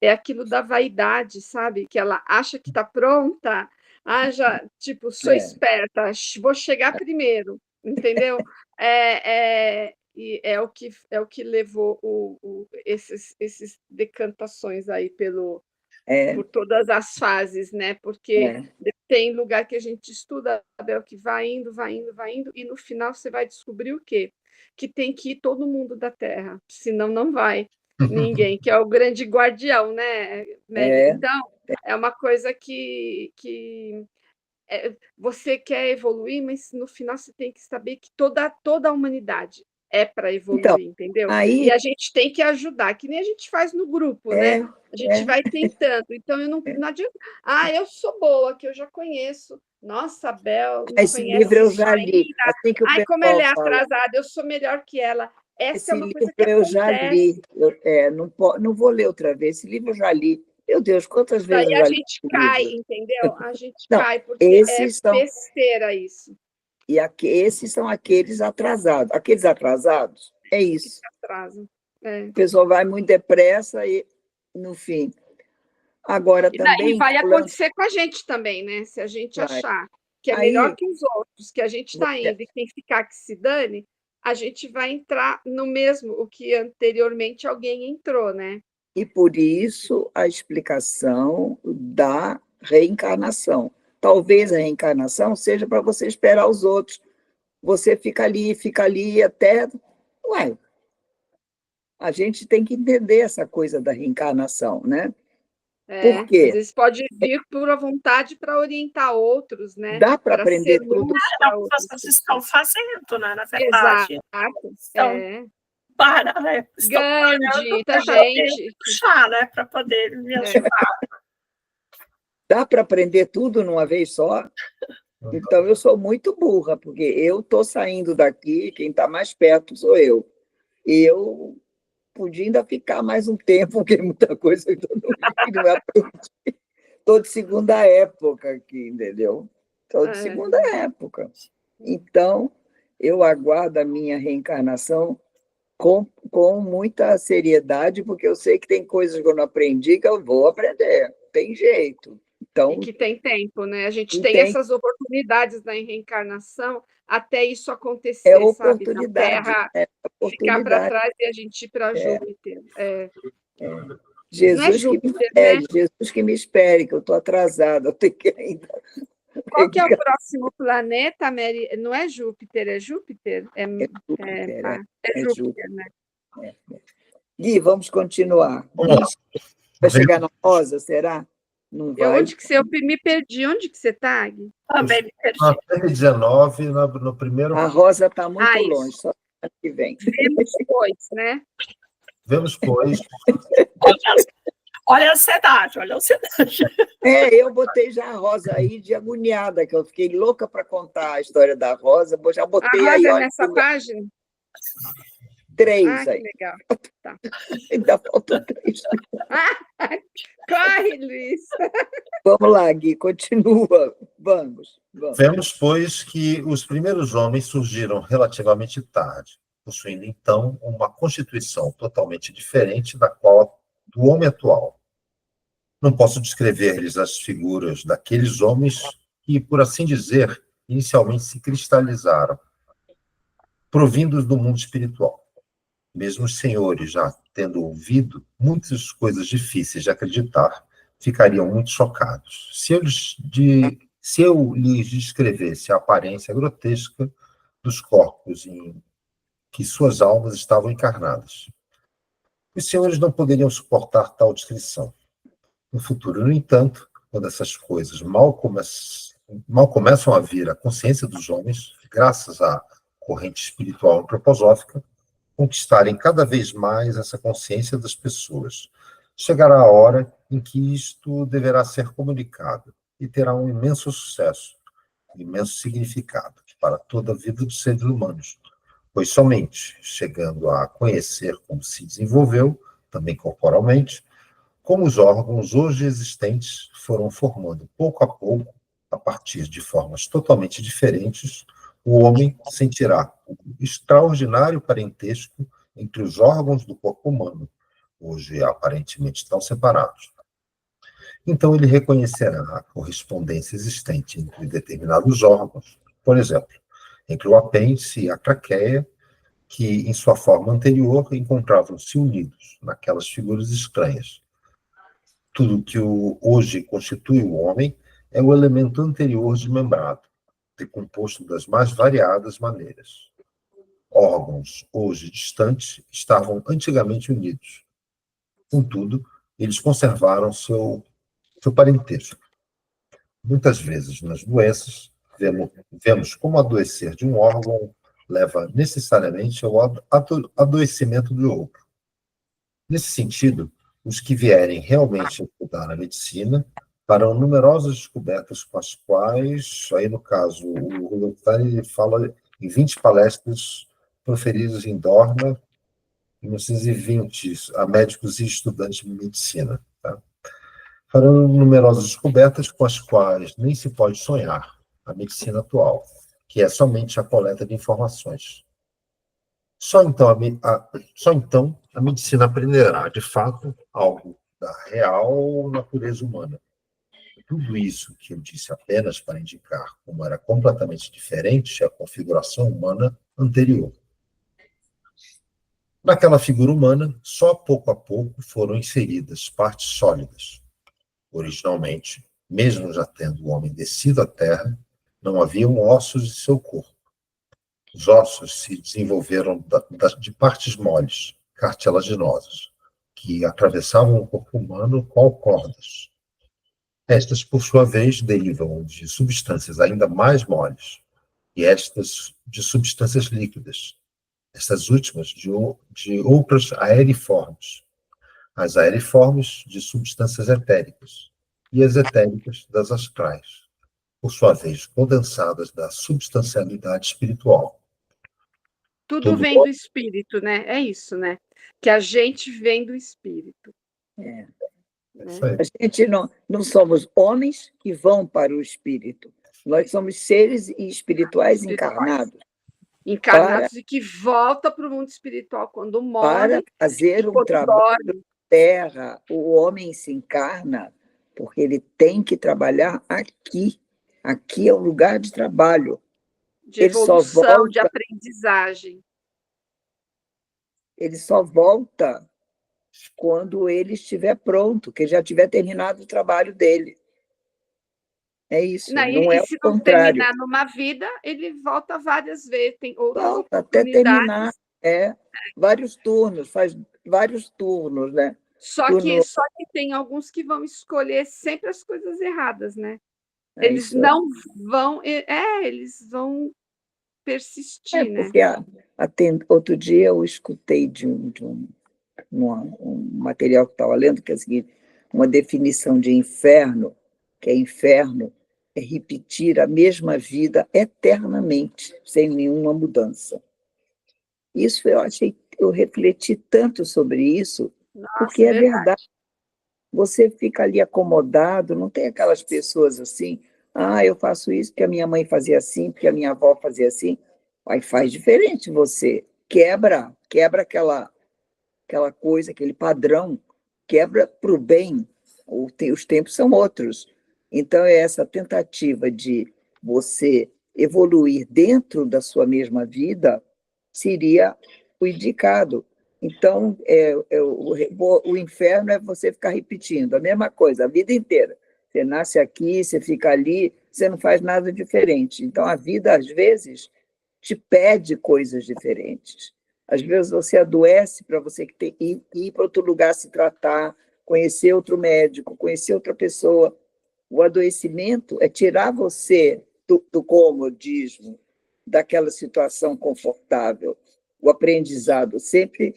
é aquilo da vaidade, sabe? Que ela acha que está pronta, já, tipo, sou esperta, vou chegar primeiro, entendeu? E é o que levou esses decantações aí por todas as fases, né? Porque tem lugar que a gente estuda, Abel, que vai indo, vai indo, vai indo, e no final você vai descobrir o quê? Que tem que ir todo mundo da Terra, senão não vai ninguém, que é o grande guardião, né, Mary? Então, é uma coisa que você quer evoluir, mas no final você tem que saber que toda a humanidade é para evoluir, então, entendeu? Aí, e a gente tem que ajudar, que nem a gente faz no grupo, né? A gente vai tentando. Então, não adianta. Eu sou boa, que eu já conheço. Nossa, Bel, não esse conhece livro eu isso já li. ainda. Assim que o Como ela é pessoal fala. atrasada, eu sou melhor que ela. Essa é Esse uma coisa livro que eu já acontece. li. Não vou ler outra vez. Esse livro eu já li. Meu Deus, quantas vezes Daí eu a já li gente esse cai, livro? entendeu? A gente Não, cai, porque é esses são, besteira isso. e esses são aqueles atrasados. Aqueles atrasados, é isso. Atraso. O pessoal vai muito depressa e, no fim. Agora, também. E vai acontecer com a gente também, né? Se a gente achar que é melhor que os outros, que a gente está indo e quem ficar que se dane, a gente vai entrar no mesmo o que anteriormente alguém entrou, né? E por isso a explicação da reencarnação. Talvez a reencarnação seja para você esperar os outros. Você fica ali até. Ué, a gente tem que entender essa coisa da reencarnação, né? Por quê? Às vezes pode vir por a vontade para orientar outros, né? Dá para aprender tudo. É o que vocês estão fazendo, né? Na verdade. Exato. Gandhi, muita gente. Puxar, né? Para poder me ajudar. Dá para aprender tudo numa vez só? Então, eu sou muito burra, porque eu estou saindo daqui, quem está mais perto sou eu. E eu podia ainda ficar mais um tempo, porque muita coisa eu não aprendi. Estou de segunda época aqui, entendeu? Estou de segunda época. Então, eu aguardo a minha reencarnação com muita seriedade, porque eu sei que tem coisas que eu não aprendi que eu vou aprender. Tem jeito. Então, e que tem tempo, né? A gente tem essas oportunidades da reencarnação até isso acontecer, oportunidade, sabe? A Terra ficar para trás e a gente ir para Júpiter. Jesus, Júpiter, né? Jesus que me espere, que eu estou atrasada, eu tenho que ainda. Qual que é o próximo planeta, Mary? Não é Júpiter, é Júpiter? É Júpiter, né? Gui, vamos continuar. Vai chegar na Rosa, será? Não vai. Eu me perdi. Onde que você está, Agui? Também me perdi. 19, no primeiro. A Rosa está muito longe, só ano que vem. Vemos depois, né? Vemos, pois. Olha a ansiedade, olha a ansiedade. Eu botei já a Rosa aí de agoniada, que eu fiquei louca para contar a história da Rosa. Já botei a Rosa aí, olha, nessa página? 3 aí. Que legal. Tá. Ainda faltam 3. Corre, Luiz. Vamos lá, Gui, continua. Vamos. Vemos, pois, que os primeiros homens surgiram relativamente tarde, possuindo, então, uma constituição totalmente diferente da qual do homem atual. Não posso descrever-lhes as figuras daqueles homens que, por assim dizer, inicialmente se cristalizaram, provindos do mundo espiritual. Mesmo os senhores, já tendo ouvido muitas coisas difíceis de acreditar, ficariam muito chocados. Se eu lhes descrevesse a aparência grotesca dos corpos em que suas almas estavam encarnadas. Os senhores não poderiam suportar tal descrição. No futuro, no entanto, quando essas coisas mal começam a vir à consciência dos homens, graças à corrente espiritual antroposófica, conquistarem cada vez mais essa consciência das pessoas. Chegará a hora em que isto deverá ser comunicado e terá um imenso sucesso, um imenso significado para toda a vida dos seres humanos, pois somente chegando a conhecer como se desenvolveu, também corporalmente, como os órgãos hoje existentes foram formando pouco a pouco, a partir de formas totalmente diferentes, o homem sentirá o extraordinário parentesco entre os órgãos do corpo humano, hoje aparentemente tão separados. Então ele reconhecerá a correspondência existente entre determinados órgãos, por exemplo, entre o apêndice e a traqueia, que em sua forma anterior encontravam-se unidos naquelas figuras estranhas. Tudo que hoje constitui o homem é o elemento anterior desmembrado, decomposto das mais variadas maneiras. Órgãos, hoje distantes, estavam antigamente unidos. Contudo, eles conservaram seu parentesco. Muitas vezes, nas doenças, vemos como adoecer de um órgão leva necessariamente ao adoecimento do outro. Nesse sentido, os que vierem realmente estudar a medicina farão numerosas descobertas com as quais, aí no caso, o Rudolf Steiner fala em 20 palestras proferidas em Dorna, em 1920, a médicos e estudantes de medicina. Tá? Farão numerosas descobertas com as quais nem se pode sonhar a medicina atual, que é somente a coleta de informações. Só então a medicina aprenderá, de fato, algo da real natureza humana. Tudo isso que eu disse apenas para indicar como era completamente diferente a configuração humana anterior. Naquela figura humana, só pouco a pouco foram inseridas partes sólidas. Originalmente, mesmo já tendo o homem descido à terra, não haviam ossos de seu corpo. Os ossos se desenvolveram de partes moles, cartilaginosas, que atravessavam o corpo humano qual cordas. Estas, por sua vez, derivam de substâncias ainda mais moles, e estas de substâncias líquidas, estas últimas de outras aeriformes, as aeriformes de substâncias etéricas, e as etéricas das astrais, por sua vez, condensadas da substancialidade espiritual. Tudo vem do espírito, né? É isso, né? Que a gente vem do espírito. A gente não somos homens que vão para o espírito. Nós somos seres espirituais encarnados. Encarnados e que volta para o mundo espiritual quando morre. Para fazer um trabalho na terra. O homem se encarna porque ele tem que trabalhar aqui. Aqui é o lugar de trabalho. De evolução, de aprendizagem. Ele só volta quando ele estiver pronto, que ele já tiver terminado o trabalho dele. É isso, não é o se contrário. Não terminar numa vida, ele volta várias vezes, tem outras volta até terminar, vários turnos, faz vários turnos, né? Só que tem alguns que vão escolher sempre as coisas erradas, né? Eles não vão, eles vão persistir, né? Porque outro dia eu escutei de um material que estava lendo, que é o seguinte, uma definição de inferno, que inferno é repetir a mesma vida eternamente, sem nenhuma mudança. Isso eu refleti tanto sobre isso, porque é verdade. Você fica ali acomodado, não tem aquelas pessoas assim, eu faço isso porque a minha mãe fazia assim, porque a minha avó fazia assim. Aí faz diferente você. Quebra aquela coisa, aquele padrão, quebra para o bem. Os tempos são outros. Então, é essa tentativa de você evoluir dentro da sua mesma vida seria o indicado. Então, o inferno é você ficar repetindo a mesma coisa a vida inteira. Você nasce aqui, você fica ali, você não faz nada diferente. Então, a vida, às vezes, te pede coisas diferentes. Às vezes, você adoece para você ir para outro lugar se tratar, conhecer outro médico, conhecer outra pessoa. O adoecimento é tirar você do comodismo, daquela situação confortável. O aprendizado, sempre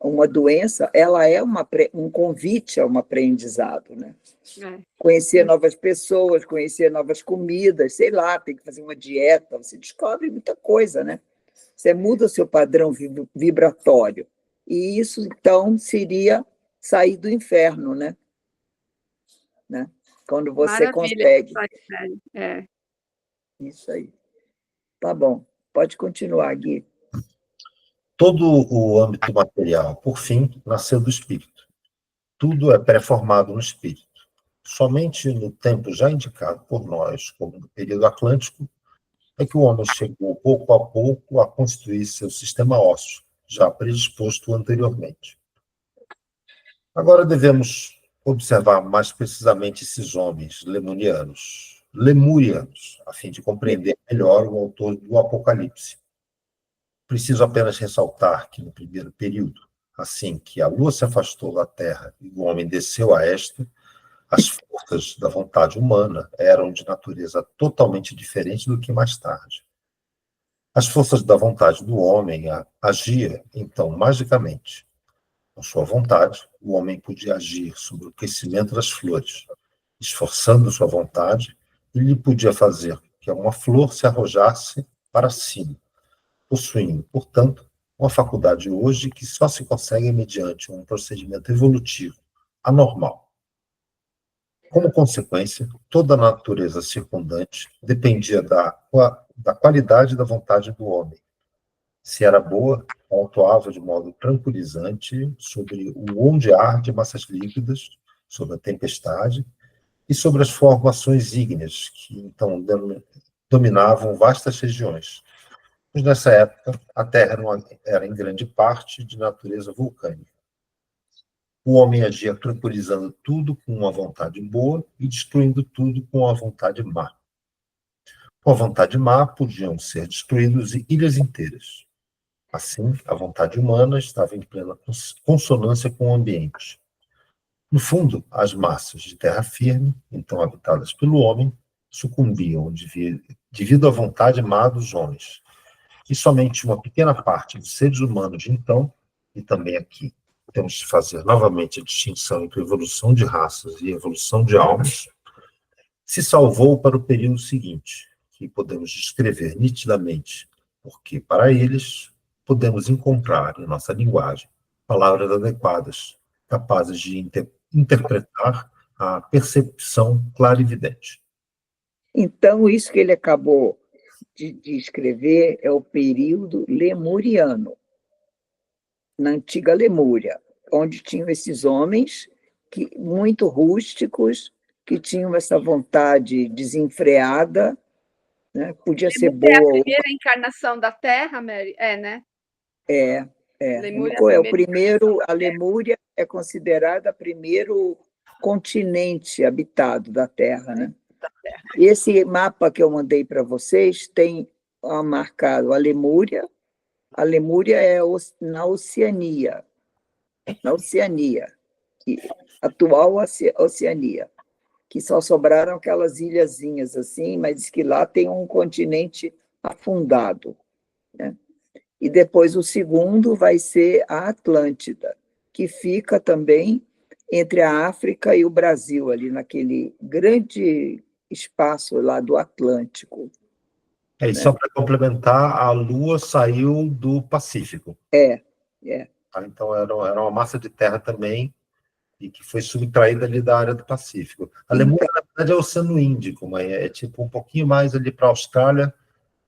uma doença, ela é um convite a um aprendizado, né? Conhecer novas pessoas, conhecer novas comidas, sei lá, tem que fazer uma dieta, você descobre muita coisa, né? Você muda o seu padrão vibratório. E isso, então, seria sair do inferno, né? Quando você consegue. Isso aí. Tá bom. Pode continuar, Gui. Todo o âmbito material, por fim, nasceu do espírito. Tudo é pré-formado no espírito. Somente no tempo já indicado por nós, como no período atlântico, é que o homem chegou pouco a pouco a construir seu sistema ósseo, já predisposto anteriormente. Agora devemos observar mais precisamente esses homens lemurianos, a fim de compreender melhor o autor do Apocalipse. Preciso apenas ressaltar que, no primeiro período, assim que a lua se afastou da Terra e o homem desceu a esta, as forças da vontade humana eram de natureza totalmente diferente do que mais tarde. As forças da vontade do homem agiam, então, magicamente. Com sua vontade, o homem podia agir sobre o crescimento das flores. Esforçando sua vontade, ele podia fazer que uma flor se arrojasse para cima, possuindo, portanto, uma faculdade hoje que só se consegue mediante um procedimento evolutivo anormal. Como consequência, toda a natureza circundante dependia da qualidade da vontade do homem. Se era boa, atuava de modo tranquilizante sobre o ondear de massas líquidas, sobre a tempestade e sobre as formações ígneas, que então dominavam vastas regiões. Mas nessa época, a Terra era em grande parte de natureza vulcânica. O homem agia tranquilizando tudo com uma vontade boa e destruindo tudo com uma vontade má. Com a vontade má, podiam ser destruídas ilhas inteiras. Assim, a vontade humana estava em plena consonância com o ambiente. No fundo, as massas de terra firme, então habitadas pelo homem, sucumbiam devido à vontade má dos homens. E somente uma pequena parte dos seres humanos de então, e também aqui, temos de fazer novamente a distinção entre evolução de raças e evolução de almas, se salvou para o período seguinte, que podemos descrever nitidamente, porque para eles podemos encontrar em nossa linguagem palavras adequadas, capazes de interpretar a percepção clarividente. Então, isso que ele acabou de escrever é o período lemuriano, na antiga Lemúria, onde tinham esses homens muito rústicos, que tinham essa vontade desenfreada, né? Podia ser boa. É a primeira encarnação da Terra, Mary? Né? É o primeiro. A Lemúria é considerada o primeiro continente habitado da Terra, né? E esse mapa que eu mandei para vocês tem marcado a Lemúria. A Lemúria é na Oceania. atual Oceania, que só sobraram aquelas ilhazinhas assim, mas diz que lá tem um continente afundado, né? E depois o segundo vai ser a Atlântida, que fica também entre a África e o Brasil, ali naquele grande espaço lá do Atlântico. E só para complementar, a Lua saiu do Pacífico. É. Então, era uma massa de terra também, e que foi subtraída ali da área do Pacífico. A Alemanha, na verdade, é o Oceano Índico, mas é tipo um pouquinho mais ali para a Austrália,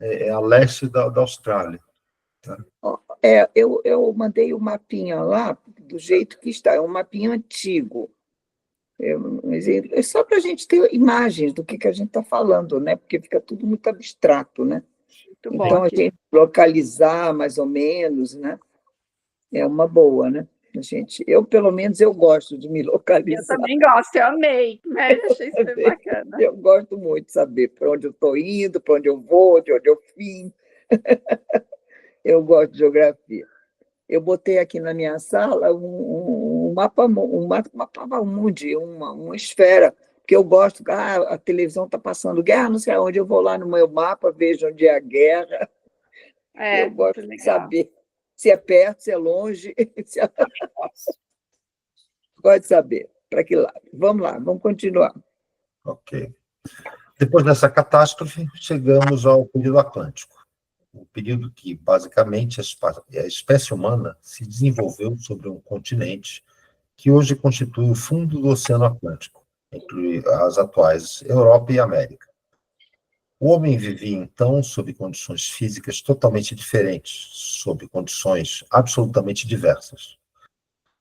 é a leste da Austrália. Tá? Eu mandei o mapinha lá, do jeito que está, é um mapinha antigo. É só para a gente ter imagens do que a gente está falando, né? Porque fica tudo muito abstrato, né? Muito bom. Então, a gente localizar mais ou menos, né? É uma boa, né? Eu, pelo menos, eu gosto de me localizar. Eu também gosto, eu amei, né? Achei super bacana. Eu gosto muito de saber para onde eu estou indo, para onde eu vou, de onde eu vim. Eu gosto de geografia. Eu botei aqui na minha sala um mapa mundi, uma esfera, porque eu gosto, a televisão está passando guerra, não sei aonde, eu vou lá no meu mapa, vejo onde é a guerra. Eu gosto de saber se é perto, se é longe. Gosto de saber para que lado. Vamos lá, vamos continuar. Ok. Depois dessa catástrofe, chegamos ao período Atlântico. O período que, basicamente, a espécie humana se desenvolveu sobre um continente que hoje constitui o fundo do Oceano Atlântico, entre as atuais Europa e América. O homem vivia, então, sob condições físicas totalmente diferentes, sob condições absolutamente diversas.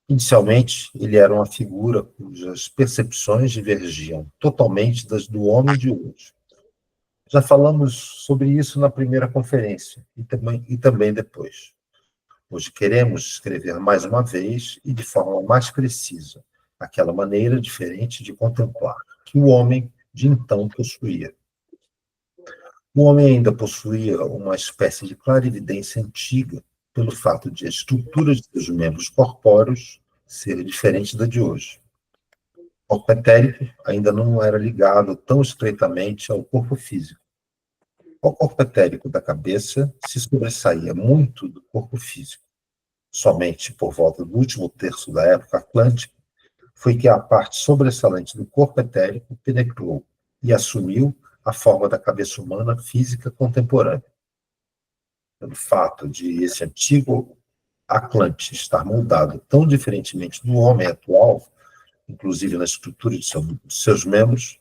Inicialmente, ele era uma figura cujas percepções divergiam totalmente das do homem de hoje. Já falamos sobre isso na primeira conferência e também depois. Hoje queremos escrever mais uma vez e de forma mais precisa aquela maneira diferente de contemplar que o homem de então possuía. O homem ainda possuía uma espécie de clarividência antiga pelo fato de a estrutura de seus membros corpóreos ser diferente da de hoje. O corpo etérico ainda não era ligado tão estreitamente ao corpo físico. O corpo etérico da cabeça se sobressaía muito do corpo físico. Somente por volta do último terço da época atlântica foi que a parte sobressalente do corpo etérico penetrou e assumiu a forma da cabeça humana física contemporânea. Pelo fato de esse antigo Atlante estar moldado tão diferentemente do homem atual, inclusive na estrutura de seus membros,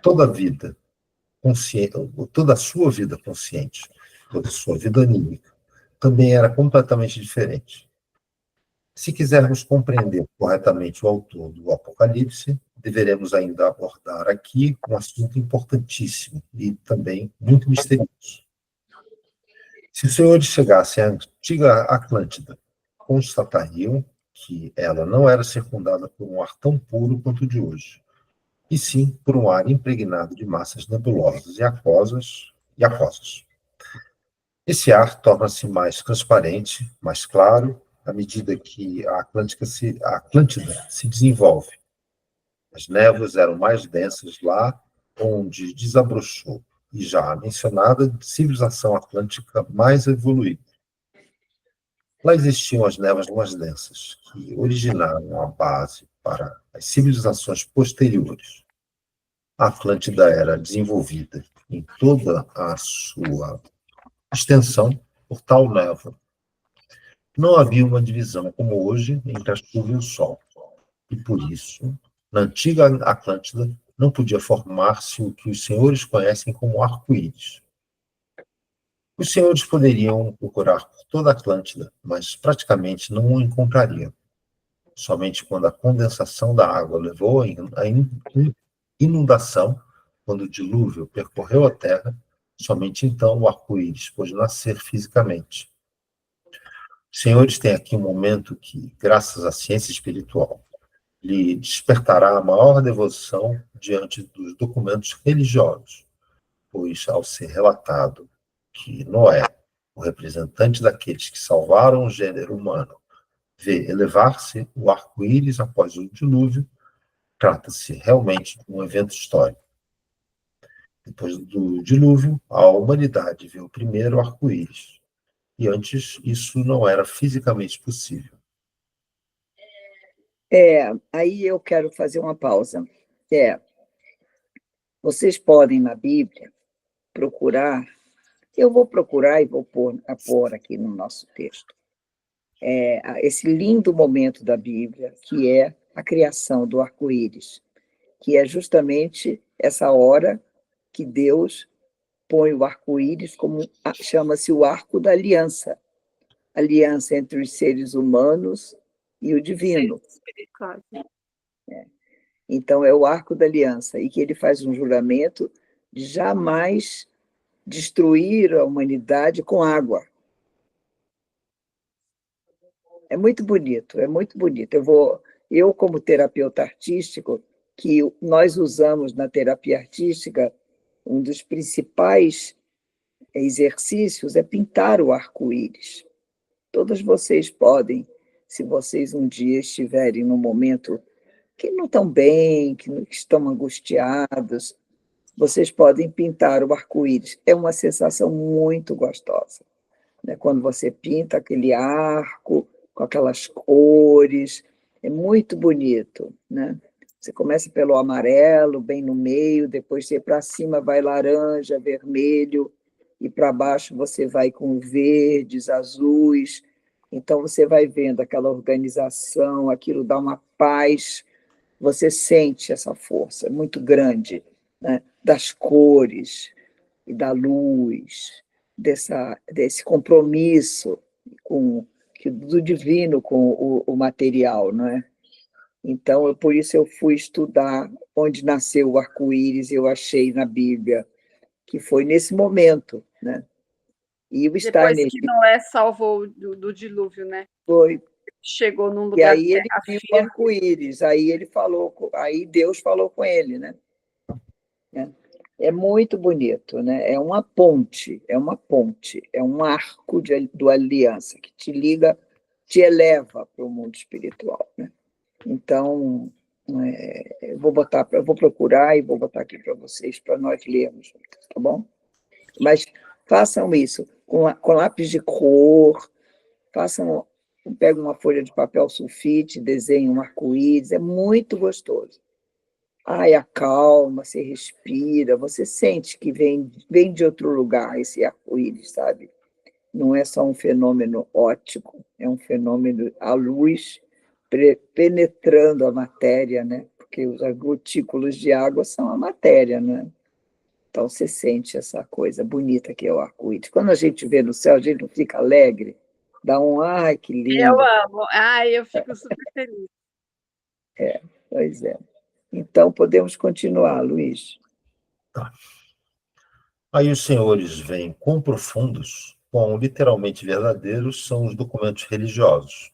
toda a vida consciente, toda a sua vida consciente, toda a sua vida anímica, também era completamente diferente. Se quisermos compreender corretamente o autor do Apocalipse, deveremos ainda abordar aqui um assunto importantíssimo e também muito misterioso. Se os senhores chegassem à antiga Atlântida, constatariam que ela não era circundada por um ar tão puro quanto o de hoje, e sim por um ar impregnado de massas nebulosas e aquosas. Esse ar torna-se mais transparente, mais claro, à medida que a Atlântida se desenvolve. As névoas eram mais densas lá onde desabrochou, e já a mencionada civilização atlântica mais evoluída. Lá existiam as névoas mais densas, que originaram a base para as civilizações posteriores. A Atlântida era desenvolvida em toda a sua extensão por tal névoa. Não havia uma divisão, como hoje, entre a chuva e o sol. E por isso, na antiga Atlântida, não podia formar-se o que os senhores conhecem como arco-íris. Os senhores poderiam procurar por toda a Atlântida, mas praticamente não o encontrariam. Somente quando a condensação da água levou à inundação, quando o dilúvio percorreu a Terra, somente então o arco-íris pôde nascer fisicamente. Os senhores têm aqui um momento que, graças à ciência espiritual, lhe despertará a maior devoção diante dos documentos religiosos, pois, ao ser relatado que Noé, o representante daqueles que salvaram o gênero humano, vê elevar-se o arco-íris após o dilúvio, trata-se realmente de um evento histórico. Depois do dilúvio, a humanidade vê o primeiro arco-íris. E antes, isso não era fisicamente possível. Aí eu quero fazer uma pausa. Vocês podem, na Bíblia, procurar, eu vou procurar e vou pôr aqui no nosso texto, esse lindo momento da Bíblia, que é a criação do arco-íris, que é justamente essa hora que Deus põe o arco-íris como chama-se o arco da aliança, aliança entre os seres humanos e o divino. Então, é o arco da aliança, e que ele faz um juramento de jamais destruir a humanidade com água. É muito bonito, é muito bonito. Eu como terapeuta artístico, que nós usamos na terapia artística, um dos principais exercícios é pintar o arco-íris. Todos vocês podem, se vocês um dia estiverem num momento que não estão bem, que estão angustiados, vocês podem pintar o arco-íris. É uma sensação muito gostosa, né? Quando você pinta aquele arco, com aquelas cores, é muito bonito, né? Você começa pelo amarelo, bem no meio, depois você para cima vai laranja, vermelho, e para baixo você vai com verdes, azuis. Então você vai vendo aquela organização, aquilo dá uma paz, você sente essa força muito grande, né? Das cores e da luz, desse compromisso do divino com o material, não é? Então, por isso eu fui estudar onde nasceu o arco-íris, e eu achei na Bíblia que foi nesse momento, né? E o Depois que Noé salvou do dilúvio, né? Foi. Chegou num lugar. E aí ele viu o arco-íris, aí Deus falou com ele, né? É muito bonito, né? É uma ponte, é um arco do aliança que te liga, te eleva para o mundo espiritual, né? Então, eu vou procurar e vou botar aqui para vocês, para nós lermos, tá bom? Mas façam isso com lápis de cor, peguem uma folha de papel sulfite, desenhem um arco-íris, é muito gostoso. Acalma, você respira, você sente que vem de outro lugar esse arco-íris, sabe? Não é só um fenômeno óptico, é um fenômeno, a luz penetrando a matéria, né? Porque os gotículos de água são a matéria, né? Então você sente essa coisa bonita que é o arco-íris. Quando a gente vê no céu, a gente não fica alegre, dá ai, que lindo. Eu amo, eu fico super feliz. Pois é. Então, podemos continuar, Luiz. Tá. Aí os senhores veem quão profundos, quão literalmente verdadeiros são os documentos religiosos.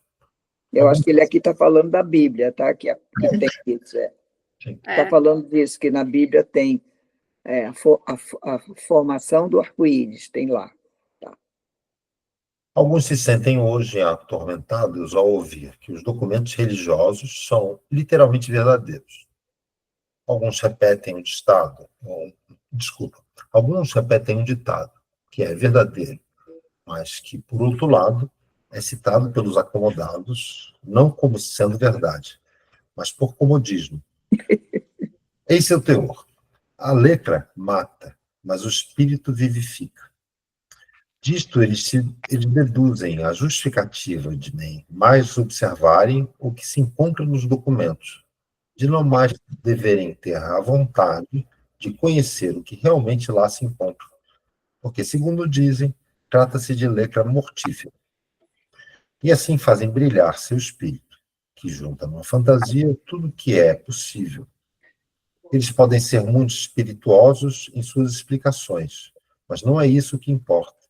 Eu acho que ele aqui está falando da Bíblia, tá? Que tem isso. Está falando disso, que na Bíblia tem a formação do arco-íris, tem lá. Tá. Alguns se sentem hoje atormentados ao ouvir que os documentos religiosos são literalmente verdadeiros. Alguns repetem um ditado, que é verdadeiro, mas que, por outro lado, é citado pelos acomodados, não como sendo verdade, mas por comodismo. Esse é o teor. A letra mata, mas o espírito vivifica. Disto, eles deduzem a justificativa de nem mais observarem o que se encontra nos documentos, de não mais deverem ter a vontade de conhecer o que realmente lá se encontra, porque, segundo dizem, trata-se de letra mortífera. E assim fazem brilhar seu espírito, que junta numa fantasia tudo o que é possível. Eles podem ser muito espirituosos em suas explicações, mas não é isso que importa,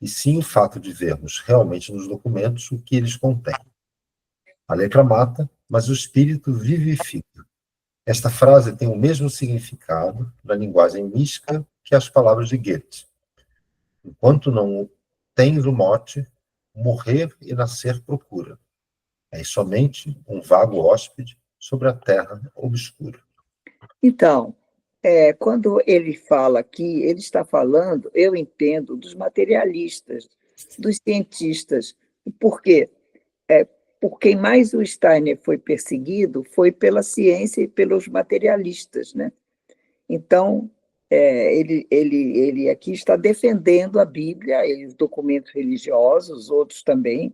e sim o fato de vermos realmente nos documentos o que eles contêm. A letra mata, mas o espírito vivifica. Esta frase tem o mesmo significado na linguagem mística que as palavras de Goethe. Enquanto não tens o mote, morrer e nascer procura. É somente um vago hóspede sobre a terra obscura. Então, quando ele fala aqui, ele está falando, eu entendo, dos materialistas, dos cientistas. Por quê? Por quem mais o Steiner foi perseguido foi pela ciência e pelos materialistas, né? Então, ele aqui está defendendo a Bíblia e os documentos religiosos, outros também,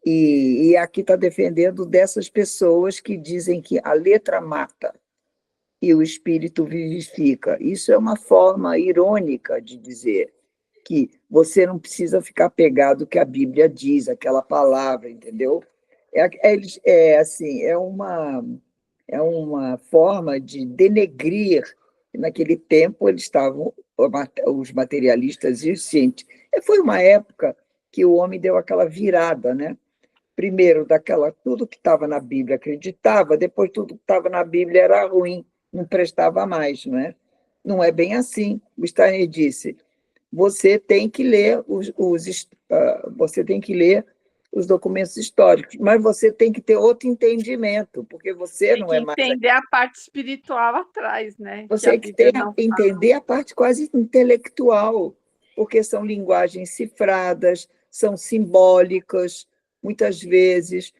e aqui está defendendo dessas pessoas que dizem que a letra mata e o espírito vivifica. Isso é uma forma irônica de dizer que você não precisa ficar pegado ao que a Bíblia diz, aquela palavra, entendeu? É uma forma de denegrir. Naquele tempo, eles estavam, os materialistas e os cientistas. Foi uma época que o homem deu aquela virada, né? Primeiro, tudo que estava na Bíblia acreditava, depois tudo que estava na Bíblia era ruim, não prestava mais, não é? Não é bem assim. O Steiner disse: você tem que ler você tem que ler os documentos históricos, mas você tem que ter outro entendimento, porque você não é mais... Tem que entender a parte espiritual atrás, né? Você tem que entender a parte quase intelectual, porque são linguagens cifradas, são simbólicas, muitas vezes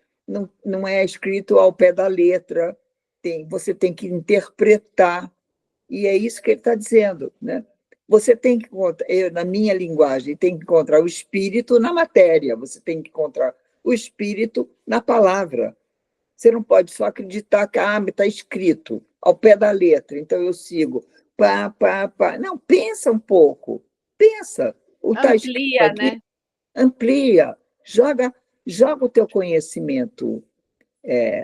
não é escrito ao pé da letra, você tem que interpretar, e é isso que ele está dizendo, né? Você tem que encontrar, na minha linguagem, tem que encontrar o espírito na matéria, você tem que encontrar o espírito na palavra. Você não pode só acreditar que está escrito ao pé da letra, então eu sigo. Não, pensa um pouco, pensa. Amplia, aqui, né? Amplia, joga o teu conhecimento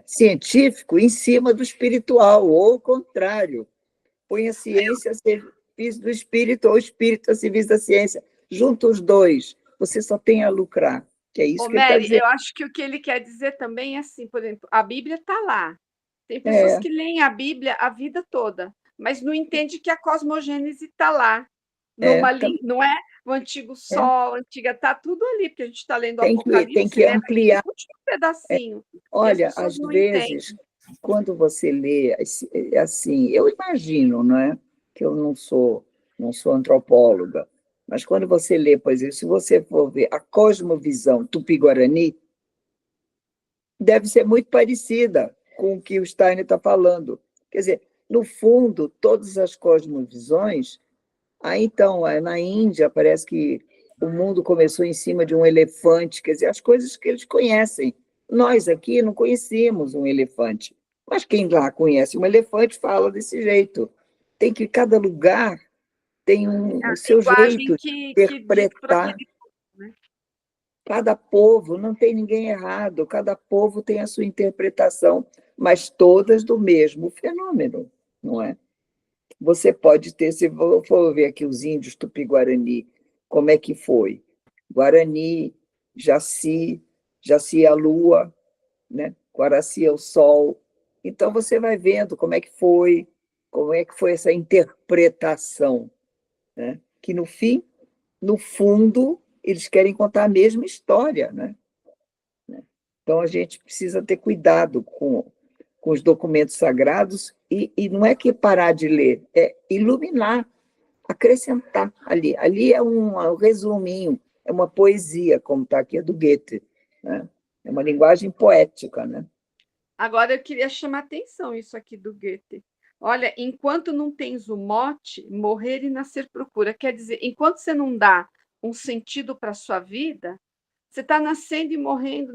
científico em cima do espiritual, ou o contrário. Põe a ciência a serviço do espírito, ou o espírito a serviço da ciência. Junta os dois, você só tem a lucrar. Que é isso que ele está dizendo. Eu acho que o que ele quer dizer também é assim, por exemplo, a Bíblia está lá. Tem pessoas que leem a Bíblia a vida toda, mas não entendem que a cosmogênese está lá. Não é o antigo sol, a antiga, está tudo ali, porque a gente está lendo o Apocalipse. Tem que ampliar. Um pedacinho. Olha, às vezes, quando você lê, assim, eu imagino, não é? Que eu não sou antropóloga, mas quando você lê, por exemplo, se você for ver a cosmovisão Tupi-Guarani, deve ser muito parecida com o que o Steiner está falando. Quer dizer, no fundo, todas as cosmovisões... então, na Índia, parece que o mundo começou em cima de um elefante, quer dizer, as coisas que eles conhecem. Nós aqui não conhecíamos um elefante, mas quem lá conhece um elefante fala desse jeito. Cada lugar tem o seu jeito de interpretar. Cada povo, não tem ninguém errado, cada povo tem a sua interpretação, mas todas do mesmo fenômeno, não é? Você pode ter, se for ver aqui os índios Tupi-Guarani, como é que foi? Guarani, Jaci é a lua, né? Guaraci é o sol. Então, você vai vendo como é que foi essa interpretação, né? Que, no fim, no fundo, eles querem contar a mesma história, né? Então, a gente precisa ter cuidado com os documentos sagrados e não é que parar de ler, é iluminar, acrescentar ali. Ali é um resuminho, é uma poesia, como está aqui, é do Goethe, né? É uma linguagem poética, né? Agora, eu queria chamar atenção isso aqui do Goethe. Olha, enquanto não tens o mote, morrer e nascer procura. Quer dizer, enquanto você não dá um sentido para a sua vida, você está nascendo e morrendo,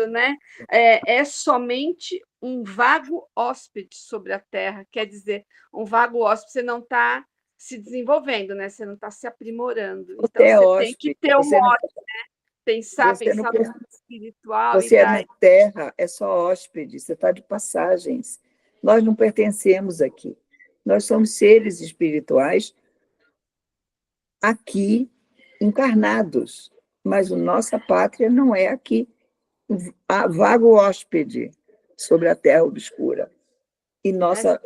né? É somente um vago hóspede sobre a Terra. Quer dizer, um vago hóspede, você não está se desenvolvendo, né? Você não está se aprimorando. Então, você tem que ter um mote, né? Pensar no mundo espiritual. Você na Terra é só hóspede, você está de passagens. Nós não pertencemos aqui. Nós somos seres espirituais aqui, encarnados, mas a nossa pátria não é aqui. Vago hóspede sobre a terra obscura. E nossa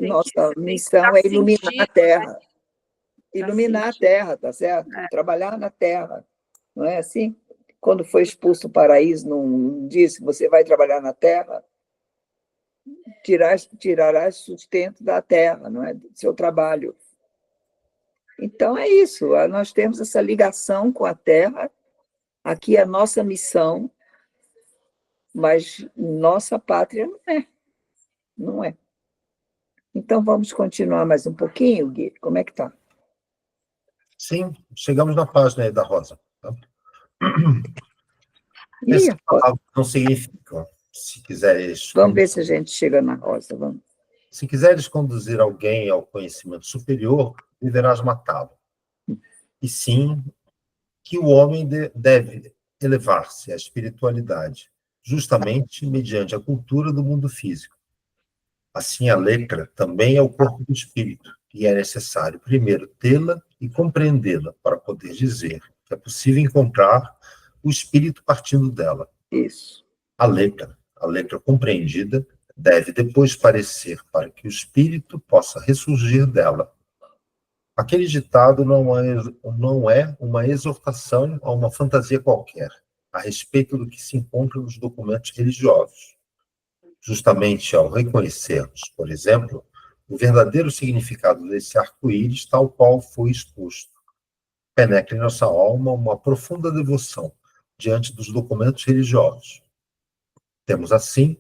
missão é iluminar a terra. Iluminar a terra, tá certo? Trabalhar na terra. Não é assim? quando foi expulso do paraíso, não disse: você vai trabalhar na terra, tirarás sustento da terra, não é? Do seu trabalho. Então, é isso. Nós temos essa ligação com a terra. Aqui é a nossa missão, mas nossa pátria não é. Não é. Então, vamos continuar mais um pouquinho, Gui? Como é que está? Sim, chegamos na página aí da Rosa. Tá? Ih, Essa palavra não significa, se quiseres... Vamos ver se a gente chega na Rosa. Vamos. Se quiseres conduzir alguém ao conhecimento superior, deverás matá-lo. E sim, que o homem deve elevar-se à espiritualidade, justamente mediante a cultura do mundo físico. Assim, a letra também é o corpo do espírito, e é necessário primeiro tê-la e compreendê-la para poder dizer que é possível encontrar o espírito partindo dela. Isso. A letra compreendida, deve depois parecer para que o espírito possa ressurgir dela. Aquele ditado não é uma exortação a uma fantasia qualquer, a respeito do que se encontra nos documentos religiosos. Justamente ao reconhecermos, por exemplo, o verdadeiro significado desse arco-íris tal qual foi exposto, penetra em nossa alma uma profunda devoção diante dos documentos religiosos. Temos, assim,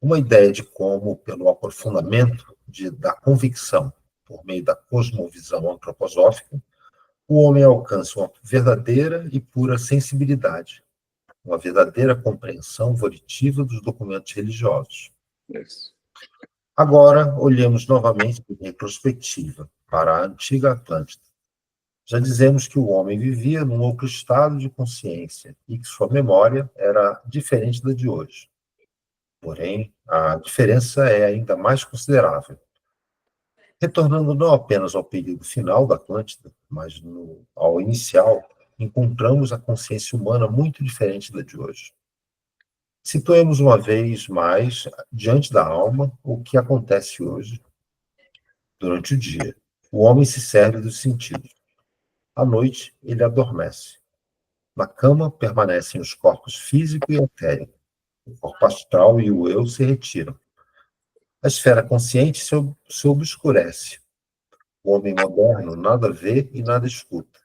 uma ideia de como, pelo aprofundamento da convicção, por meio da cosmovisão antroposófica, o homem alcança uma verdadeira e pura sensibilidade, uma verdadeira compreensão volitiva dos documentos religiosos. Isso. Agora, olhemos novamente em retrospectiva para a antiga Atlântida. Já dizemos que o homem vivia num outro estado de consciência e que sua memória era diferente da de hoje. Porém, a diferença é ainda mais considerável. Retornando não apenas ao período final da Atlântida, mas ao inicial, encontramos a consciência humana muito diferente da de hoje. Situemos uma vez mais diante da alma o que acontece hoje. Durante o dia, o homem se serve dos sentidos. À noite, ele adormece. Na cama, permanecem os corpos físico e etérico. O corpo astral e o eu se retiram. A esfera consciente se obscurece. O homem moderno nada vê e nada escuta.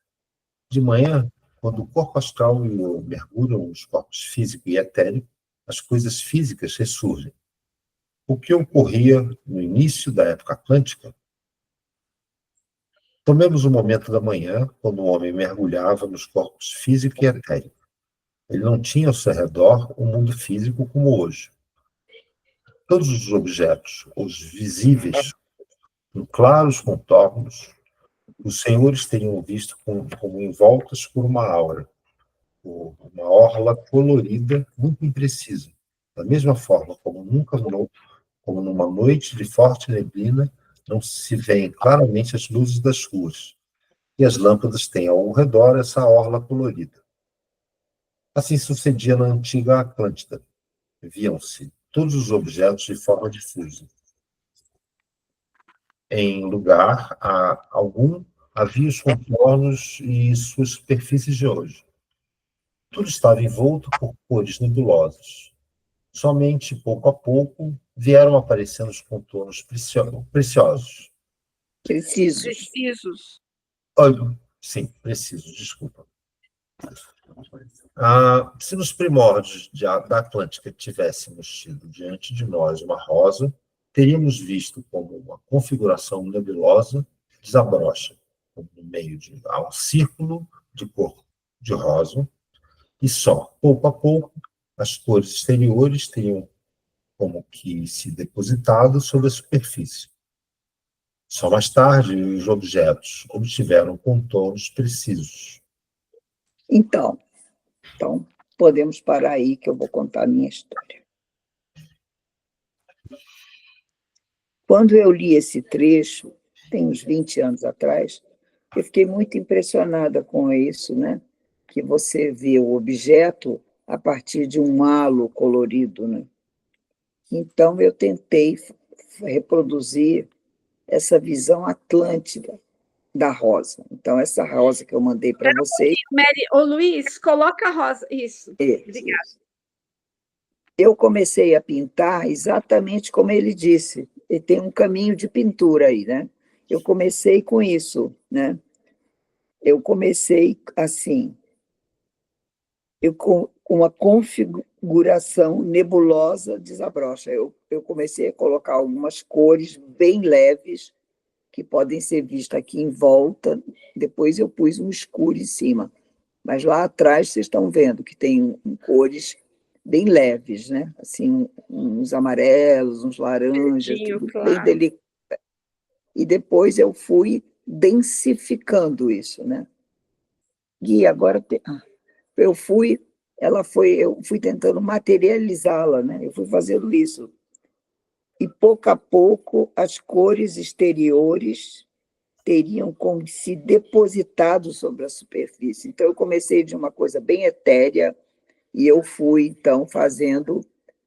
De manhã, quando o corpo astral e o eu mergulham nos corpos físico e etérico, as coisas físicas ressurgem. O que ocorria no início da época atlântica? Tomemos o momento da manhã, quando o homem mergulhava nos corpos físico e etérico. Ele não tinha ao seu redor um mundo físico como hoje. Todos os objetos, os visíveis, em claros contornos, os senhores teriam visto como envoltas por uma aura, por uma orla colorida muito imprecisa, da mesma forma como numa noite de forte neblina não se veem claramente as luzes das ruas, e as lâmpadas têm ao redor essa orla colorida. Assim sucedia na antiga Atlântida. Viam-se todos os objetos de forma difusa. Em lugar algum, havia os contornos e suas superfícies de hoje. Tudo estava envolto por cores nebulosas. Somente, pouco a pouco, vieram aparecendo os contornos preciosos. Precisos. Sim, precisos, desculpa. Se nos primórdios da Atlântica tivéssemos tido diante de nós uma rosa, teríamos visto como uma configuração nebulosa desabrocha, como no meio há um círculo de cor de rosa, e só, pouco a pouco, as cores exteriores teriam como que se depositado sobre a superfície. Só mais tarde, os objetos obtiveram contornos precisos. Então, podemos parar aí que eu vou contar a minha história. Quando eu li esse trecho, tem uns 20 anos atrás, eu fiquei muito impressionada com isso, né? Que você vê o objeto a partir de um halo colorido, né? Então, eu tentei reproduzir essa visão atlântida, da rosa. Então, essa rosa que eu mandei para vocês... Mary, ô Luiz, coloca a rosa. Isso, obrigada. Eu comecei a pintar exatamente como ele disse. E tem um caminho de pintura aí, né? Eu comecei com isso, né? Eu comecei assim, com uma configuração nebulosa desabrocha. Eu comecei a colocar algumas cores bem leves, que podem ser vistas aqui em volta, depois eu pus um escuro em cima. Mas lá atrás vocês estão vendo que tem cores bem leves, né? Assim, uns amarelos, uns laranjas, tudo claro. bem delicado. E depois eu fui densificando isso, né? E agora eu fui tentando materializá-la, né? Eu fui fazendo isso. E pouco a pouco as cores exteriores teriam como se depositado sobre a superfície. Então eu comecei de uma coisa bem etérea e eu fui então fazendo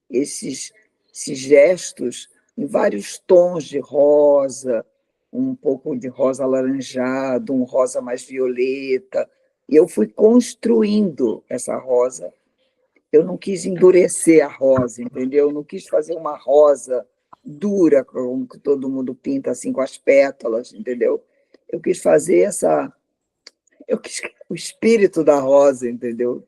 esses gestos em vários tons de rosa, um pouco de rosa alaranjado, um rosa mais violeta, e eu fui construindo essa rosa. Eu não quis endurecer a rosa, entendeu? Eu não quis fazer uma rosa dura, como que todo mundo pinta, assim, com as pétalas, entendeu? Eu quis fazer o espírito da rosa, entendeu?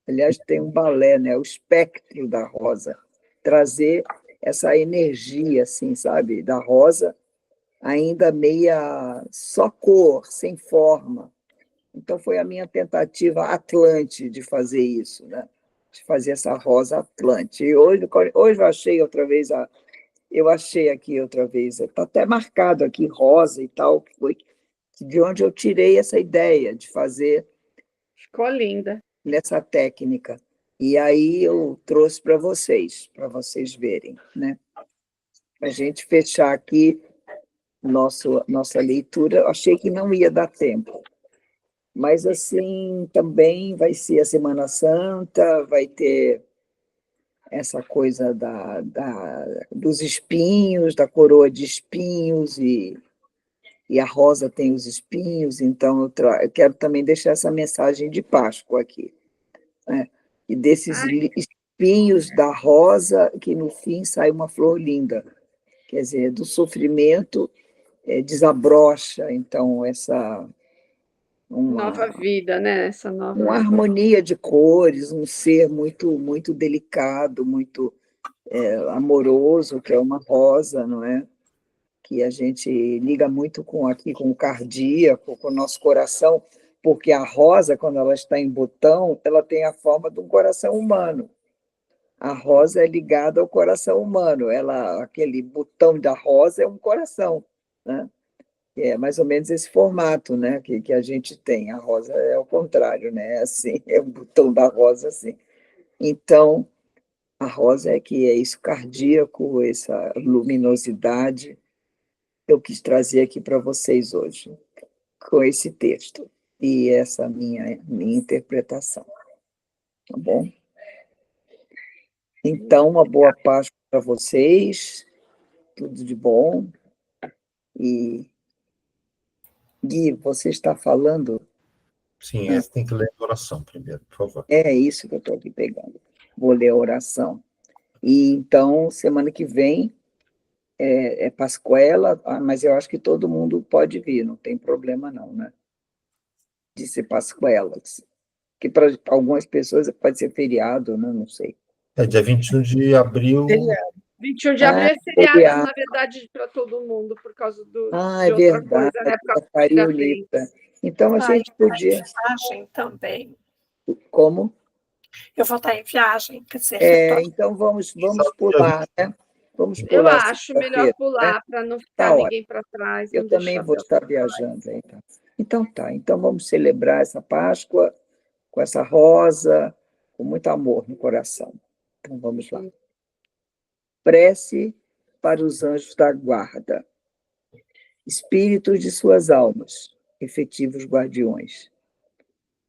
Aliás, tem um balé, né? O espectro da rosa. Trazer essa energia, assim, sabe? Da rosa, ainda meia só cor, sem forma. Então, foi a minha tentativa Atlante de fazer isso, né? De fazer essa rosa Atlante. E hoje eu achei outra vez está até marcado aqui rosa e tal, que foi de onde eu tirei essa ideia de fazer. Ficou linda. Nessa técnica. E aí eu trouxe para vocês verem, né? A gente fechar aqui nossa leitura, eu achei que não ia dar tempo. Mas, assim, também vai ser a Semana Santa, vai ter essa coisa dos espinhos, da coroa de espinhos, e a rosa tem os espinhos, então eu quero também deixar essa mensagem de Páscoa aqui, né? E desses espinhos da rosa, que no fim sai uma flor linda. Quer dizer, do sofrimento desabrocha, então, nova vida, né? Uma harmonia de cores, um ser muito, muito delicado, muito amoroso, que é uma rosa, não é? Que a gente liga muito com o cardíaco, com o nosso coração, porque a rosa, quando ela está em botão, ela tem a forma de um coração humano. A rosa é ligada ao coração humano. Aquele botão da rosa é um coração, né? É mais ou menos esse formato, né, que a gente tem. A rosa é o contrário, né? Assim, é o botão da rosa, assim. Então, a rosa é isso cardíaco, essa luminosidade. Eu quis trazer aqui para vocês hoje, com esse texto e essa minha interpretação. Tá bom? Então, uma boa Páscoa para vocês, tudo de bom. E, Gui, você está falando? Sim, você tem que ler a oração primeiro, por favor. É isso que eu estou aqui pegando. Vou ler a oração. E então, semana que vem é Pascuela, mas eu acho que todo mundo pode vir, não tem problema não, né? De ser Pascuela. Que para algumas pessoas pode ser feriado, né? Não sei. Dia 21 de abril. 21 de abril é feriado, na verdade, para todo mundo, por causa de é outra verdade, coisa, né? Carolita. Então, a gente podia... viagem também. Como? Eu vou estar em viagem, quer dizer... Então, vamos pular, né? Vamos pular. Eu acho melhor pular, né? Para não ficar ninguém para trás. Eu também vou estar viajando. Então, tá. Então, vamos celebrar essa Páscoa com essa rosa, com muito amor no coração. Então, vamos lá. Prece para os anjos da guarda. Espíritos de suas almas, efetivos guardiões,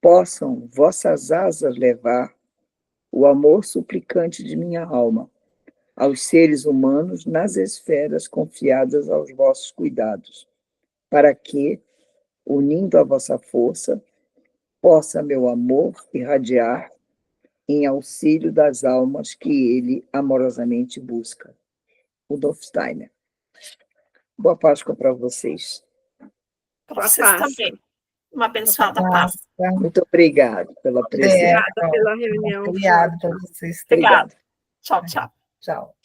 possam vossas asas levar o amor suplicante de minha alma aos seres humanos nas esferas confiadas aos vossos cuidados, para que, unindo a vossa força, possa meu amor irradiar em auxílio das almas que ele amorosamente busca. Rudolf Steiner. Boa Páscoa para vocês. Para vocês também. Uma abençoada Páscoa. Muito obrigado pela presença. Obrigada pela reunião. Obrigada para vocês. Obrigada. Tchau, tchau. Tchau.